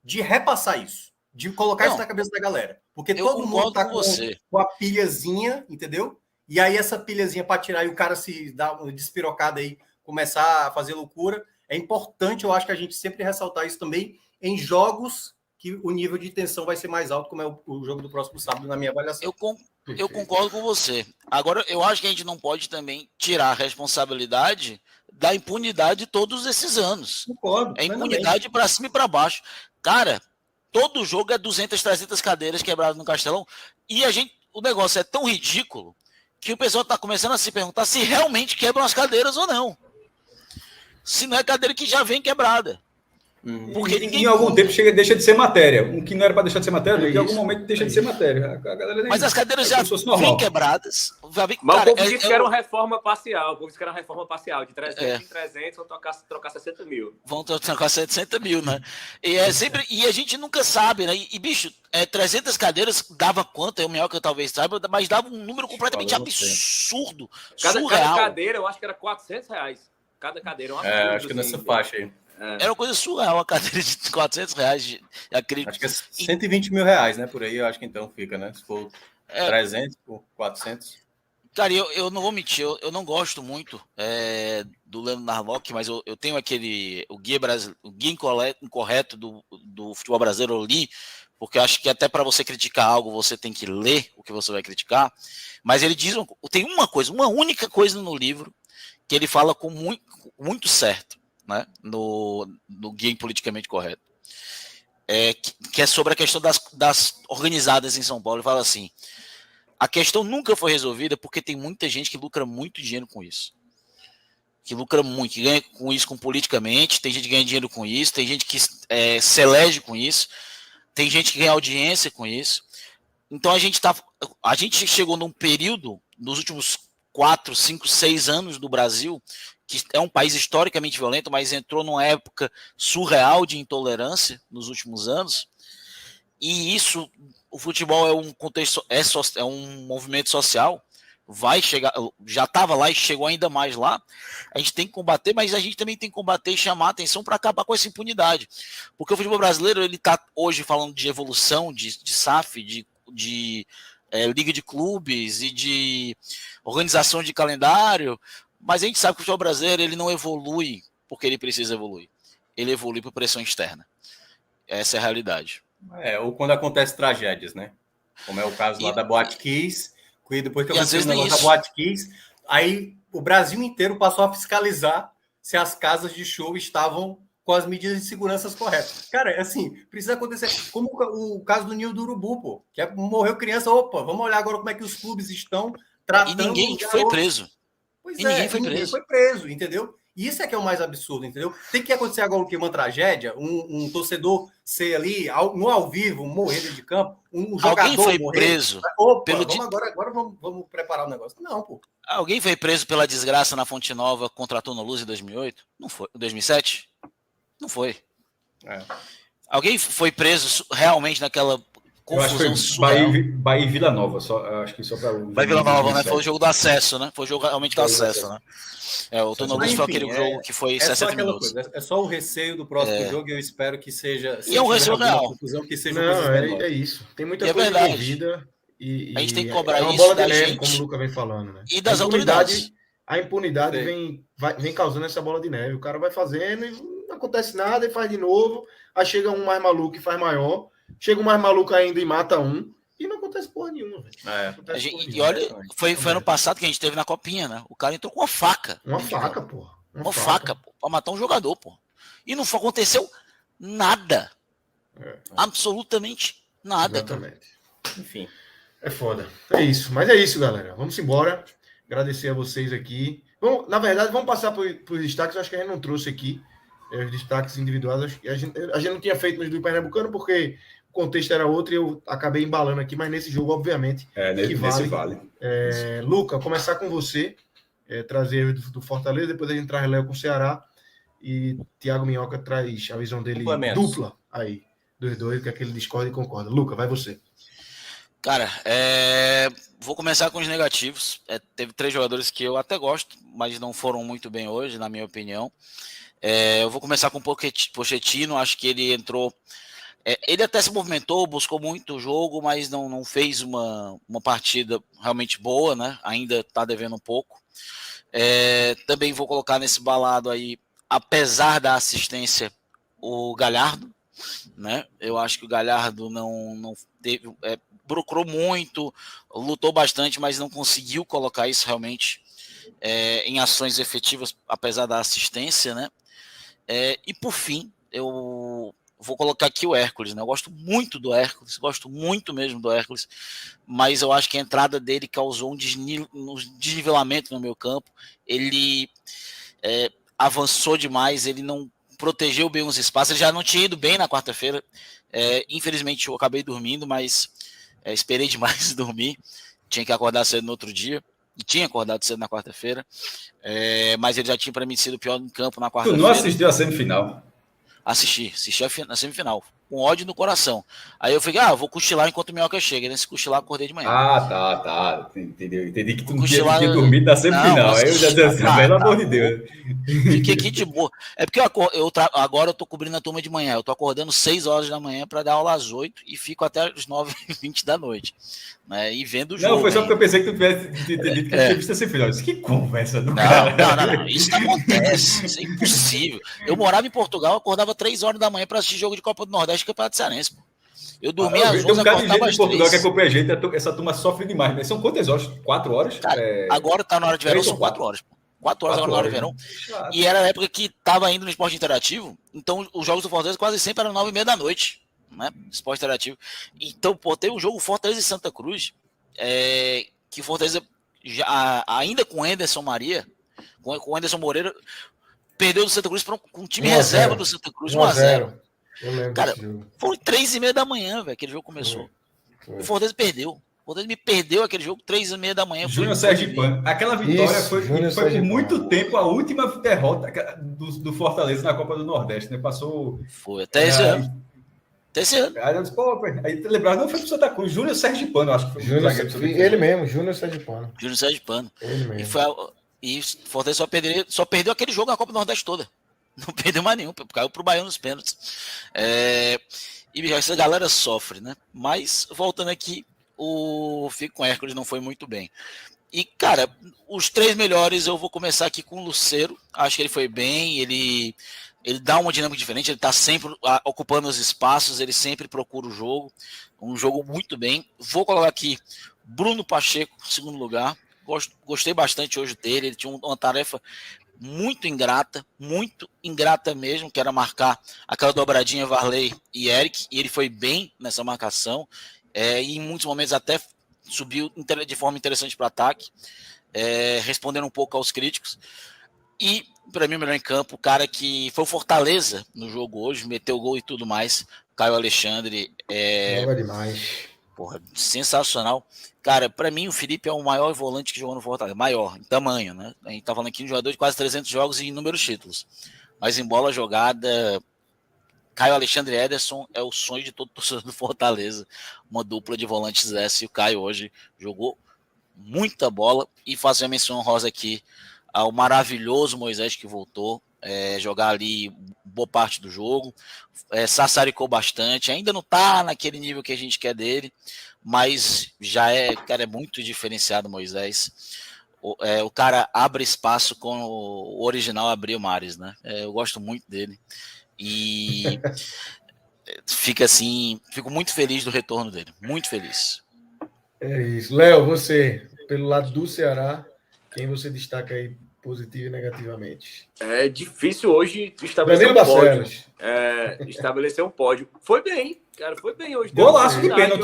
de repassar isso, de colocar isso na cabeça da galera. Porque todo mundo tá com a pilhazinha, entendeu? E aí essa pilhazinha para tirar e o cara se dá uma despirocada aí, começar a fazer loucura. É importante, eu acho que a gente sempre ressaltar isso também em jogos que o nível de tensão vai ser mais alto, como é o jogo do próximo sábado, na minha avaliação. Eu concordo com você. Agora, eu acho que a gente não pode também tirar a responsabilidade da impunidade de todos esses anos. Concordo. É impunidade para cima e para baixo. Cara, todo jogo é 200, 300 cadeiras quebradas no Castelão. E o negócio é tão ridículo que o pessoal está começando a se perguntar se realmente quebram as cadeiras ou não. Se não é cadeira que já vem quebrada. Porque em algum tempo deixa de ser matéria. Um que não era para deixar de ser matéria, em algum momento deixa de ser matéria. Mas as cadeiras já vêm quebradas. Mas o povo disse que era uma reforma parcial. O povo disse que era uma reforma parcial. De 300 em 300 vão trocar 60 mil. Vão trocar 60 mil, né? E a gente nunca sabe, né? E bicho, 300 cadeiras dava quanto? O Minhoca talvez saiba, mas dava um número completamente absurdo. Cada cadeira, eu acho que era R$400. Cada cadeira é uma absurdo. Acho que nessa faixa aí. Era uma coisa surreal, uma cadeira de R$400. Acho que é 120 mil reais, né? Por aí, eu acho que então fica, né? Se for 300 por 400. Cara, eu não vou mentir, eu não gosto muito do Leandro Narlock, mas eu tenho o guia incorreto do futebol brasileiro, eu li, porque eu acho que até para você criticar algo, você tem que ler o que você vai criticar. Mas ele diz, tem uma única coisa no livro que ele fala com muito certo, né, no Guia Politicamente Correto, que é sobre a questão das organizadas em São Paulo. Ele fala assim: a questão nunca foi resolvida porque tem muita gente que lucra muito dinheiro com isso. Que lucra muito, que ganha com isso politicamente, tem gente que ganha dinheiro com isso, tem gente que se elege com isso, tem gente que ganha audiência com isso. Então a gente chegou num período, nos últimos 4, 5, 6 anos do Brasil, que é um país historicamente violento, mas entrou numa época surreal de intolerância nos últimos anos. E isso, o futebol é um contexto, é um movimento social, vai chegar, já estava lá e chegou ainda mais lá. A gente tem que combater, mas a gente também tem que combater e chamar a atenção para acabar com essa impunidade. Porque o futebol brasileiro, ele está hoje falando de evolução, de SAF, de liga de clubes e de organização de calendário, mas a gente sabe que o futebol brasileiro, ele não evolui porque ele precisa evoluir. Ele evolui por pressão externa. Essa é a realidade. Ou quando acontece tragédias, né? Como é o caso lá da Boate Kiss, que depois que aconteceu o negócio da Boate Kiss, aí o Brasil inteiro passou a fiscalizar se as casas de show estavam com as medidas de segurança corretas. Cara, assim, precisa acontecer. Como o caso do Ninho do Urubu, pô, que morreu criança. Opa, vamos olhar agora como é que os clubes estão E ninguém foi preso. Pois ninguém foi preso, entendeu? E isso é que é o mais absurdo, entendeu? Tem que acontecer agora uma tragédia, um torcedor ser ali, no ao vivo, morrer dentro de campo, um jogador Alguém foi morrer. Preso. Opa, agora vamos preparar o negócio. Não, pô. Alguém foi preso pela desgraça na Fonte Nova contra a Tona Luz em 2008? Não foi. 2007? Não foi. Alguém foi preso realmente naquela confusão surreal? Bahia e Vila Nova, acho que só para o... Bahia e Vila Nova, né? Foi o jogo do acesso, né? Foi o jogo realmente do acesso, né? O Tona Luz foi aquele jogo que foi 60 minutos. Coisa, é só o receio do próximo jogo e eu espero que seja... E é um receio real. Confusão, que seja é isso. Tem muita coisa envolvida. E a gente tem que cobrar uma isso bola da de neve, gente. como o Luca vem falando, né? E das autoridades. A impunidade vem causando essa bola de neve. O cara vai fazendo e não acontece nada, e faz de novo. Aí chega um mais maluco e faz maior. Chega um mais maluco ainda e mata um. E não acontece porra nenhuma, velho. E olha, foi ano passado que a gente teve na Copinha, né? O cara entrou com uma faca. Uma faca, porra. Uma faca, pô. Pra matar um jogador, pô. E não aconteceu nada. Absolutamente nada. Exatamente. Enfim. É foda. É isso. Mas é isso, galera. Vamos embora. Agradecer a vocês aqui. Na verdade, vamos passar por destaques. Acho que a gente não trouxe aqui os destaques individuais. A gente não tinha feito no do Pernambucano porque o contexto era outro e eu acabei embalando aqui. Mas nesse jogo, obviamente, nesse vale. Luca, começar com você. Trazer do Fortaleza. Depois a gente traz Léo com o Ceará. E Thiago Minhoca traz a visão dele dupla aí. Dos dois, que é que ele discorda e concorda. Luca, vai você. Cara, vou começar com os negativos. Teve 3 jogadores que eu até gosto, mas não foram muito bem hoje, na minha opinião. Eu vou começar com o Pochettino. Acho que ele entrou... ele até se movimentou, buscou muito o jogo, mas não fez uma partida realmente boa, né? Ainda está devendo um pouco. Também vou colocar nesse balado aí, apesar da assistência, o Galhardo, né? Eu acho que o Galhardo não teve... procurou muito, lutou bastante, mas não conseguiu colocar isso realmente em ações efetivas, apesar da assistência, né? E por fim, eu vou colocar aqui o Hércules, né? Eu gosto muito do Hércules, gosto muito mesmo do Hércules, mas eu acho que a entrada dele causou um desnivelamento no meu campo. Ele avançou demais, ele não protegeu bem os espaços, ele já não tinha ido bem na quarta-feira. Infelizmente eu acabei dormindo, mas esperei demais dormir, tinha que acordar cedo no outro dia, e tinha acordado cedo na quarta-feira, mas ele já tinha para mim sido pior no campo na quarta-feira. Tu não assistiu a semifinal? Assisti a semifinal, com ódio no coração. Aí eu falei, vou cochilar enquanto o Minhoca chega. Nesse cochilar, acordei de manhã. Tá. Entendi que tu não tinha dormido na semifinal. Aí eu já disse assim, pelo amor de Deus. Fiquei aqui de boa. É porque agora eu tô cobrindo a turma de manhã. Eu tô acordando 6 horas da manhã para dar aula às 8 e fico até as 9h20 da noite. Né, e vendo o jogo. Não, foi só porque eu pensei que tu tivesse entendido que eu tinha visto a semifinal. Que conversa do cara. Não. Isso não acontece. Isso é impossível. Eu morava em Portugal, acordava 3 horas da manhã para assistir jogo de Copa do Nordeste e Campeonato Cearense. Eu dormia às 11, tem um cara de gente em Portugal 3. que acompanha a gente, essa turma sofre demais, né? São quantas horas? 4 horas? Cara, agora tá na hora de verão, são 4 horas. 4 horas agora na hora de verão. E era a época que tava indo no esporte interativo, então os jogos do Fortaleza quase sempre eram 9h30 da noite, né? Esporte interativo. Então, teve um jogo Fortaleza e Santa Cruz, que Fortaleza, ainda com o Anderson Maria, com o Anderson Moreira, perdeu do Santa Cruz com um time reserva do Santa Cruz, 1-0. Cara, foi 3h30 da manhã, velho, aquele jogo começou. O Fortaleza perdeu. O Fortaleza me perdeu aquele jogo, 3h30 da manhã. Júnior Sergipano. Aquela vitória foi por muito tempo a última derrota do Fortaleza na Copa do Nordeste, né? Passou... Foi, até esse ano. Aí eu disse, aí lembrava, não foi pro Santa Cruz, Júnior Sergipano, acho que foi. Ele mesmo, Júnior Sergipano. Ele mesmo. E Fortaleza só perdeu aquele jogo na Copa do Nordeste toda. Não perdeu mais nenhum, caiu pro Baiano nos pênaltis. E essa galera sofre, né? Mas, voltando aqui, o Fico com Hércules não foi muito bem. E, cara, os 3 melhores, eu vou começar aqui com o Lucero. Acho que ele foi bem, ele dá uma dinâmica diferente, ele tá sempre ocupando os espaços, ele sempre procura o jogo. Um jogo muito bem. Vou colocar aqui Bruno Pacheco, em segundo lugar. Gostei bastante hoje dele, ele tinha uma tarefa muito ingrata mesmo, que era marcar aquela dobradinha Varley e Eric, e ele foi bem nessa marcação, e em muitos momentos até subiu de forma interessante para o ataque, respondendo um pouco aos críticos. E, para mim, o melhor em campo, o cara que foi o Fortaleza no jogo hoje, meteu gol e tudo mais, Caio Alexandre. Joga demais. Porra, sensacional. Cara, para mim, o Felipe é o maior volante que jogou no Fortaleza. Maior, em tamanho, né? A gente tá falando aqui de um jogador de quase 300 jogos e inúmeros títulos. Mas em bola jogada, Caio Alexandre e Ederson é o sonho de todo torcedor do Fortaleza. Uma dupla de volantes essa. E o Caio hoje jogou muita bola. E fazer a menção honrosa aqui ao maravilhoso Moisés que voltou. Jogar ali boa parte do jogo, sassaricou bastante, ainda não tá naquele nível que a gente quer dele, mas já é muito diferenciado Moisés. O cara abre espaço com o original Abril Mares, né? Eu gosto muito dele e fico muito feliz do retorno dele, muito feliz. É isso. Léo, você, pelo lado do Ceará, quem você destaca aí positivo e negativamente? É difícil hoje estabelecer um pódio. Estabelecer um pódio. Foi bem, cara, foi bem hoje. Golaço de pênalti.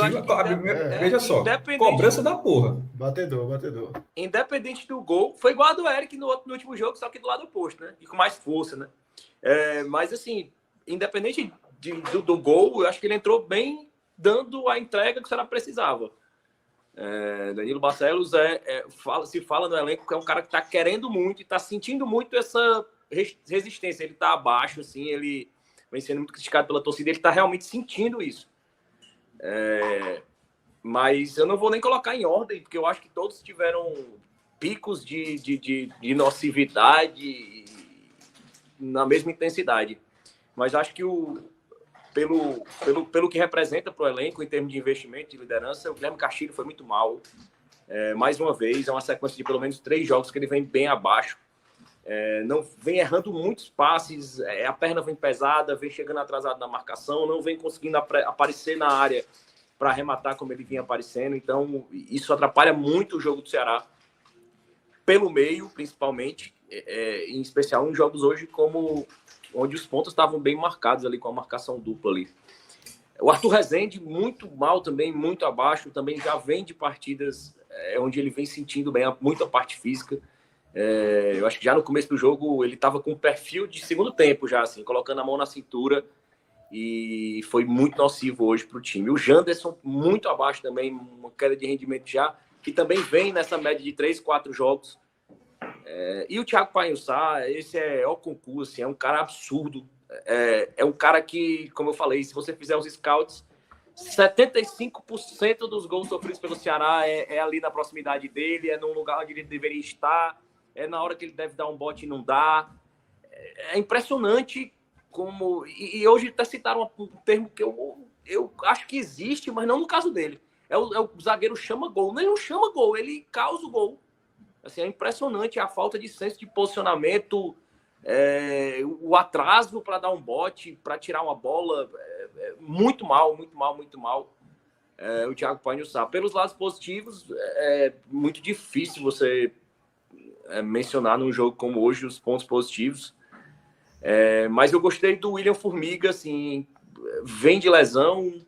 Veja só, cobrança da porra. Batedor. Independente do gol, foi igual a do Eric no último jogo, só que do lado oposto, né? E com mais força, né? Mas assim, independente do gol, eu acho que ele entrou bem dando a entrega que o Ceará precisava. Danilo Barcelos se fala no elenco que é um cara que está querendo muito e está sentindo muito essa resistência. Ele está abaixo, assim, ele vem sendo muito criticado pela torcida, ele está realmente sentindo isso. Mas eu não vou nem colocar em ordem, porque eu acho que todos tiveram picos de nocividade na mesma intensidade. Mas acho que pelo que representa para o elenco em termos de investimento e liderança, o Guilherme Castilho foi muito mal. Mais uma vez, é uma sequência de pelo menos 3 jogos que ele vem bem abaixo. Não vem errando muitos passes, a perna vem pesada, vem chegando atrasado na marcação, não vem conseguindo aparecer na área para arrematar como ele vinha aparecendo. Então, isso atrapalha muito o jogo do Ceará, pelo meio, principalmente, em especial em jogos hoje onde os pontos estavam bem marcados ali com a marcação dupla ali. O Arthur Rezende, muito mal também, muito abaixo, também já vem de partidas onde ele vem sentindo bem muito a parte física. Eu acho que já no começo do jogo ele estava com um perfil de segundo tempo já, assim, colocando a mão na cintura, e foi muito nocivo hoje para o time. O Janderson, muito abaixo também, uma queda de rendimento já, que também vem nessa média de 3, 4 jogos. E o Thiago Painhussá, esse é o concurso, assim, é um cara absurdo. É um cara que, como eu falei, se você fizer os scouts, 75% dos gols sofridos pelo Ceará é ali na proximidade dele, é no lugar onde ele deveria estar, é na hora que ele deve dar um bote e não dá. É impressionante como... E hoje até citaram um termo que eu acho que existe, mas não no caso dele. O zagueiro chama gol. Ele não chama gol, ele causa o gol. Assim, é impressionante a falta de senso de posicionamento, o atraso para dar um bote, para tirar uma bola. Muito mal. O Thiago Painhussá. Pelos lados positivos, é muito difícil você mencionar num jogo como hoje os pontos positivos. Mas eu gostei do William Formiga, assim, vem de lesão,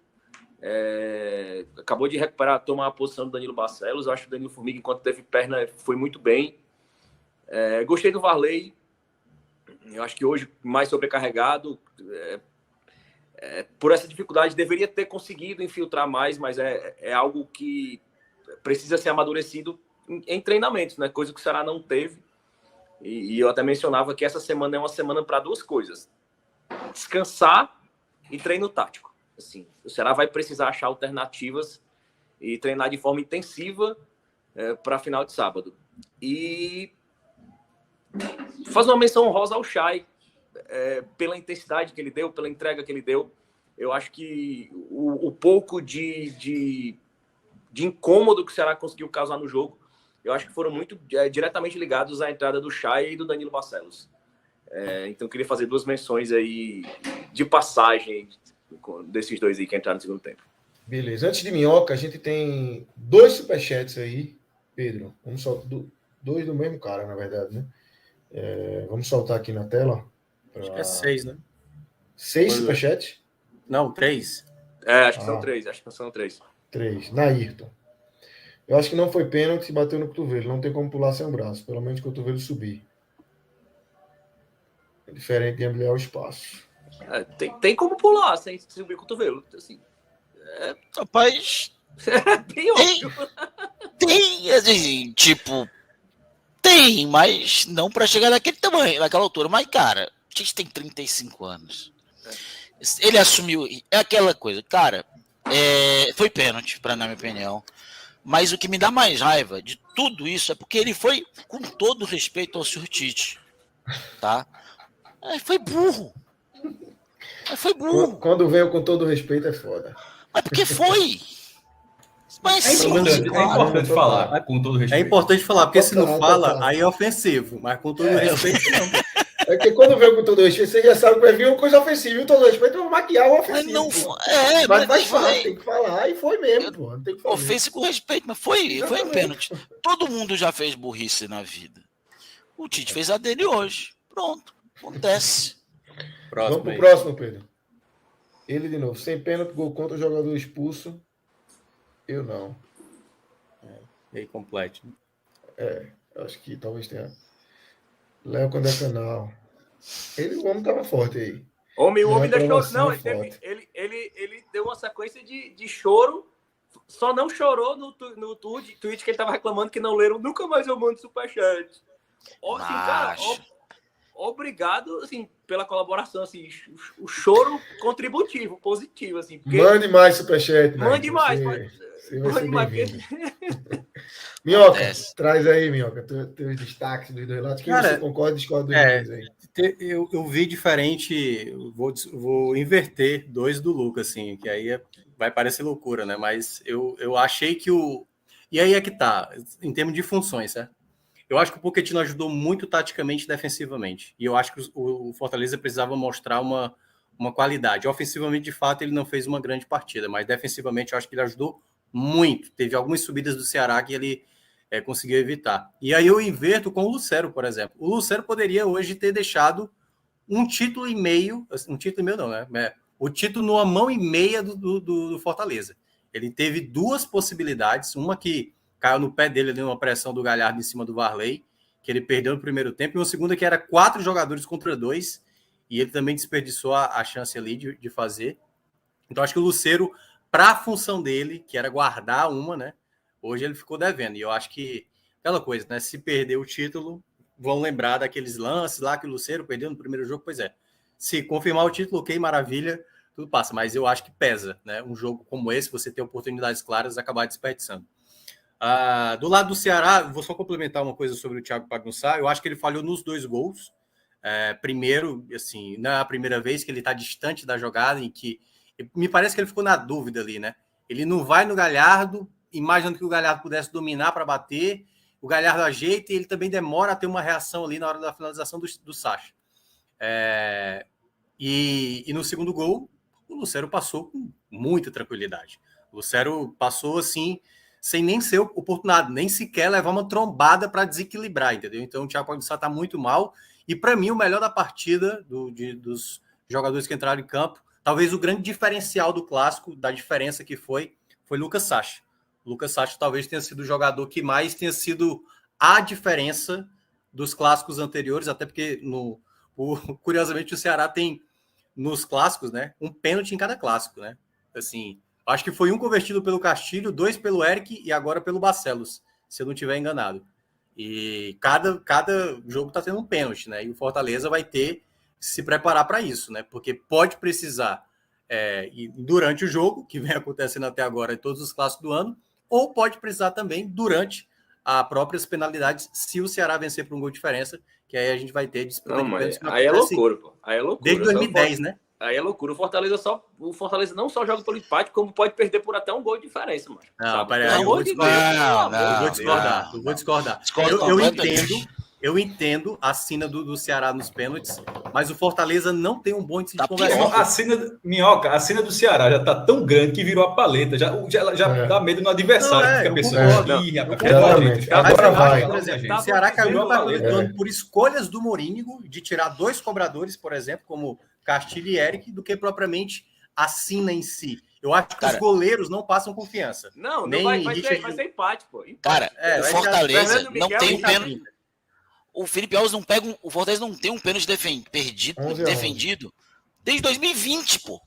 acabou de recuperar, tomar a posição do Danilo Barcelos. Eu acho que o Danilo Formiga, enquanto teve perna, foi muito bem. Gostei do Varley. Eu acho que hoje, mais sobrecarregado, por essa dificuldade, deveria ter conseguido infiltrar mais, mas é algo que precisa ser amadurecido em treinamentos, né? Coisa que o Ceará não teve. E eu até mencionava que essa semana é uma semana para 2 coisas: descansar e treino tático. Assim, o Ceará vai precisar achar alternativas e treinar de forma intensiva para a final de sábado. E fazer uma menção honrosa ao Chay, pela intensidade que ele deu, pela entrega que ele deu. Eu acho que o pouco de incômodo que o Ceará conseguiu causar no jogo, eu acho que foram muito diretamente ligados à entrada do Chay e do Danilo Barcelos. Então, eu queria fazer 2 menções aí de passagem desses 2 aí que entraram no segundo tempo. Beleza. Antes de Minhoca, a gente tem 2 superchats aí, Pedro. Vamos soltar 2 do mesmo cara, na verdade, né? Vamos soltar aqui na tela. Acho que é 6, né? 6 superchats? Não, 3. Acho que são 3. Acho que são 3. 3. Nairton. Eu acho que não foi pênalti e bateu no cotovelo. Não tem como pular sem o braço. Pelo menos o cotovelo subir. É diferente de ampliar o espaço. Tem como pular sem subir o cotovelo. Assim, Rapaz, bem óbvio. tem, assim, tipo, tem, mas não para chegar naquele tamanho, naquela altura. Mas, cara, o Tite tem 35 anos. Ele assumiu, é aquela coisa, cara, foi pênalti, na minha opinião. Mas o que me dá mais raiva de tudo isso é porque ele foi, com todo respeito ao Sr. Tite, tá? Foi burro. Foi burro. Quando veio com todo respeito, é foda. Mas porque foi. Mas É importante falar, com todo respeito. É importante falar, porque se não fala, aí é ofensivo. Mas com todo respeito, não. É que quando veio com todo respeito, você já sabe que vai vir uma coisa ofensiva. E todo respeito vai maquiar o ofensivo. Mas não foi. Mas faz parte, tem que falar. E foi mesmo, pô. Tem que fazer. Ofensa com respeito, mas foi um pênalti. Todo mundo já fez burrice na vida. O Tite fez a dele hoje. Pronto. Acontece. Vamos pro próximo, Pedro. Ele de novo. Sem pênalti, gol contra o jogador expulso. Eu não. Meio completo. Acho que talvez tenha. Léo quando é canal. O homem tava forte aí. O homem deixou. Não, ele deu uma sequência de choro. Só não chorou no tweet que ele tava reclamando que não leram. Nunca mais eu mando superchat. Assim, cara, obrigado assim, pela colaboração. Assim, o choro contributivo, positivo. Assim, porque... Mande mais superchat. Mande mais. Mande mais. Minhoca, traz aí, Minhoca, teus destaques dos dois lados. Quem você concorda e discorda dos dois aí? Eu vi diferente, vou inverter dois do Lucas, assim, que aí vai parecer loucura, né? Mas eu achei que E aí é que tá, em termos de funções, certo? Eu acho que o Pochettino ajudou muito taticamente e defensivamente. E eu acho que o Fortaleza precisava mostrar uma qualidade. Ofensivamente, de fato, ele não fez uma grande partida, mas defensivamente eu acho que ele ajudou muito. Teve algumas subidas do Ceará que ele conseguiu evitar. E aí eu inverto com o Lucero, por exemplo. O Lucero poderia hoje ter deixado um título e meio não, né? O título numa mão e meia do Fortaleza. Ele teve duas possibilidades, uma que caiu no pé dele ali numa pressão do Galhardo em cima do Varley, que ele perdeu no primeiro tempo, e uma segunda que era 4 jogadores contra 2, e ele também desperdiçou a chance ali de fazer. Então acho que o Lucero, para a função dele, que era guardar uma, né? Hoje ele ficou devendo. E eu acho que aquela coisa, né? Se perder o título, vão lembrar daqueles lances lá que o Lucero perdeu no primeiro jogo. Pois é. Se confirmar o título, ok, maravilha, tudo passa. Mas eu acho que pesa, né? Um jogo como esse, você ter oportunidades claras, acabar desperdiçando. Do lado do Ceará, vou só complementar uma coisa sobre o Thiago Pagnussá. Eu acho que ele falhou nos 2 gols. Primeiro, assim, não é a primeira vez que ele está distante da jogada, em que me parece que ele ficou na dúvida ali, né? Ele não vai no Galhardo, imaginando que o Galhardo pudesse dominar para bater, o Galhardo ajeita e ele também demora a ter uma reação ali na hora da finalização do Sacha. E no segundo gol, o Lucero passou com muita tranquilidade. O Lucero passou assim, sem nem ser oportunado, nem sequer levar uma trombada para desequilibrar, entendeu? Então o Thiago Pagnussá está muito mal. E para mim, o melhor da partida dos jogadores que entraram em campo, talvez o grande diferencial do clássico, da diferença que foi Lucas Sacha. O Lucas Sacha talvez tenha sido o jogador que mais tenha sido a diferença dos clássicos anteriores, até porque, curiosamente, o Ceará tem, nos clássicos, né, um pênalti em cada clássico, né? Assim, acho que foi um convertido pelo Castilho, 2 pelo Eric e agora pelo Barcelos, se eu não estiver enganado. E cada jogo está tendo um pênalti, né? E o Fortaleza vai ter que se preparar para isso, né? Porque pode precisar, e durante o jogo, que vem acontecendo até agora em todos os clássicos do ano, ou pode precisar também durante as próprias penalidades, se o Ceará vencer por um gol de diferença, que aí a gente vai ter disputa de pênalti. Aí é loucura, pô. Aí é loucura. Desde 2010, né? Aí é loucura. O Fortaleza não só joga pelo empate, como pode perder por até um gol de diferença, mano. Não, peraí, eu vou discordar. Eu entendo a sina do Ceará nos pênaltis, mas o Fortaleza não tem um bom índice de conversão. A sina do Ceará já tá tão grande que virou a paleta. Já dá medo no adversário. Agora vai. Por exemplo, o Ceará caiu por escolhas do Morínigo de tirar 2 cobradores, por exemplo, como Castilho e Eric, do que propriamente a sina em si. Eu acho que os goleiros não passam confiança. Não Nem vai ser empate, pô. Empate. Cara, o Fortaleza não tem um pênalti. Miguel, O Felipe Alves não pega o Fortaleza não tem um pênalti defendido desde 2020, pô.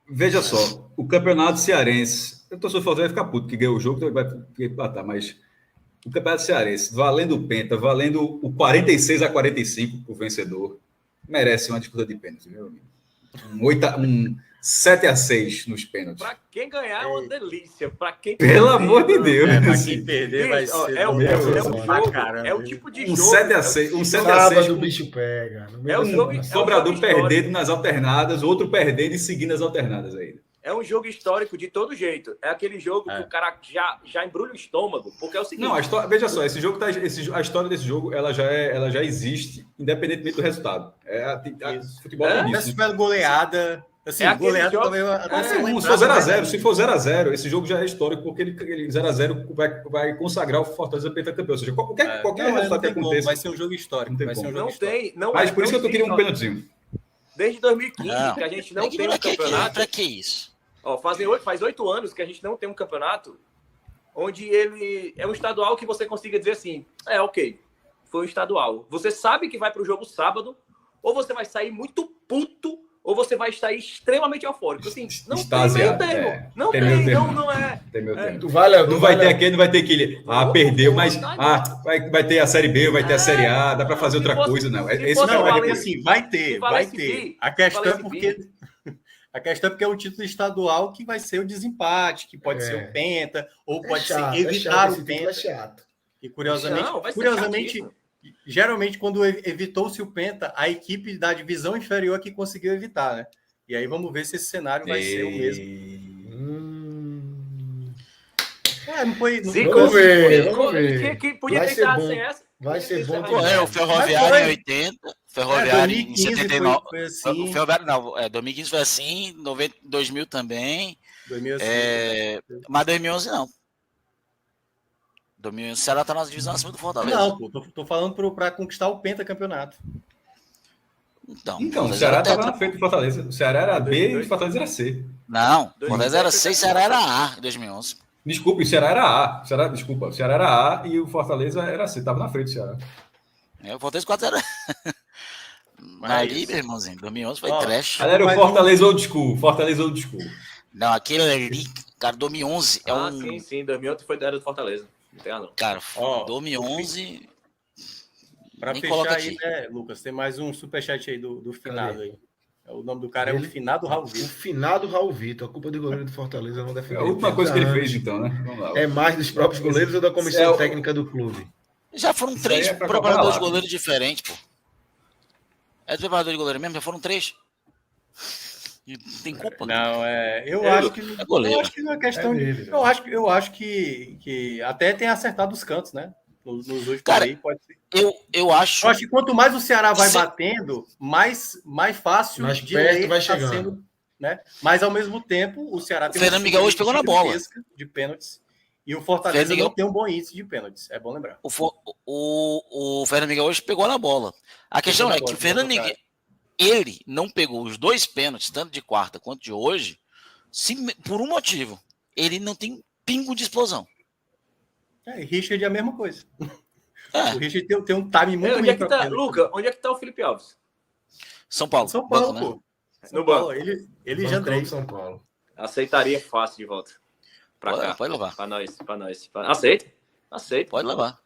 Veja só, o Campeonato Cearense, eu tô só Fortaleza vai ficar puto que ganhou o jogo, então vai empatar, mas o Campeonato Cearense, valendo o penta, valendo o 46-45 pro vencedor, merece uma disputa de pênalti, meu amigo. Um 7-6 nos pênaltis. Pra quem ganhar é uma delícia. Pra quem Pelo amor de Deus. pra quem perder vai ser... É o tipo de jogo... Um 7-6. Um 7-6. Sábado o bicho pega. Um sobrador perdendo nas alternadas, outro perdendo e seguindo as alternadas ainda. É um jogo histórico de todo jeito. É aquele jogo que o cara já embrulha o estômago, porque é o seguinte... Não, veja só, esse jogo a história desse jogo ela já existe, independentemente do resultado. Futebol é isso. Se tiver goleada... Assim, goleada também se for 0x0, se for 0x0, esse jogo já é histórico, porque ele 0x0 vai consagrar o Fortaleza pentacampeão. Ou seja, qualquer resultado que aconteça. Vai ser um jogo histórico. Mas por isso que eu tô querendo um pênaltizinho. Desde 2015 que a gente não tem um campeonato. Pra que isso? Ó, faz 8 anos que a gente não tem um campeonato onde ele é um estadual que você consiga dizer assim, ok, foi um estadual. Você sabe que vai para o jogo sábado, ou você vai sair muito puto, ou você vai estar extremamente eufórico. Assim, não tem meio termo. Não é. Tem meu tempo. Não vai ter aquele. Perdeu, mas vai ter a Série B, vai ter a Série A, dá para fazer outra coisa, não. Assim, vai ter. A questão é porque é o título estadual que vai ser o desempate, que pode ser o penta, ou pode ser evitar o penta. E curiosamente, geralmente, quando evitou-se o penta, a equipe da divisão inferior que conseguiu evitar, né? E aí vamos ver se esse cenário vai ser o mesmo. Não foi... Vamos ver. Que podia ter dado sem essa. Vai ser bom. O Ferroviário em 80, Ferroviário em 79. Foi assim. O Ferroviário não, 2015 foi assim, 2000 também. 2011. Mas 2011 não. 2011 o Ceará tá na divisão acima do Fortaleza. Não, pô, tô falando para conquistar o pentacampeonato. Então o Ceará estava na frente do Fortaleza. O Ceará era B e o Fortaleza era C. Não, o Fortaleza era C e o Ceará era A em 2011. Desculpa, o Ceará era A. O Ceará era A e o Fortaleza era C. Estava na frente do Ceará. O Fortaleza 4-0. Ali, meu irmãozinho, 2011 foi trash. Era o Fortaleza Old School. Não, aquele ali, cara, 2011 é um... Sim, 2011 era do Fortaleza. Não tem não. Cara, 2011... Para fechar aí, né, Lucas, tem mais um superchat aí do finado aí. O nome do cara é o finado Raul Vitor. O finado Raul Vitor. A culpa do goleiro do Fortaleza não defende. É a última coisa que ele fez, então, né? Vamos lá. É mais dos próprios goleiros ou da comissão técnica do clube? Já foram 3 preparadores de goleiro diferentes, pô. É do preparador de goleiro mesmo? Já foram 3. E tem culpa. Não, eu acho que não é questão dele, eu acho que até tem acertado os cantos, né? Nos últimos cara, aí, pode ser. Eu acho que quanto mais o Ceará vai batendo, mais fácil mais perto vai chegando. Sendo, né? Mas ao mesmo tempo, o Ceará tem Fernando Miguel hoje pegou na bola de pênaltis. E o Fortaleza não tem um bom índice de pênaltis. É bom lembrar. O Fernando Miguel hoje pegou na bola. A questão é que o Fernando Miguel, ele não pegou os 2 pênaltis, tanto de quarta quanto de hoje, por um motivo. Ele não tem pingo de explosão. E Richard é a mesma coisa. O Richard tem um time muito ruim. Luca, onde é que tá o Felipe Alves? São Paulo. São Paulo, banco, pô. Né? São Paulo. Ele e Jandrei. São Paulo. Aceitaria fácil de volta. Pra cá. Pode levar. Pra nós. Aceita? Aceita. Pode levar.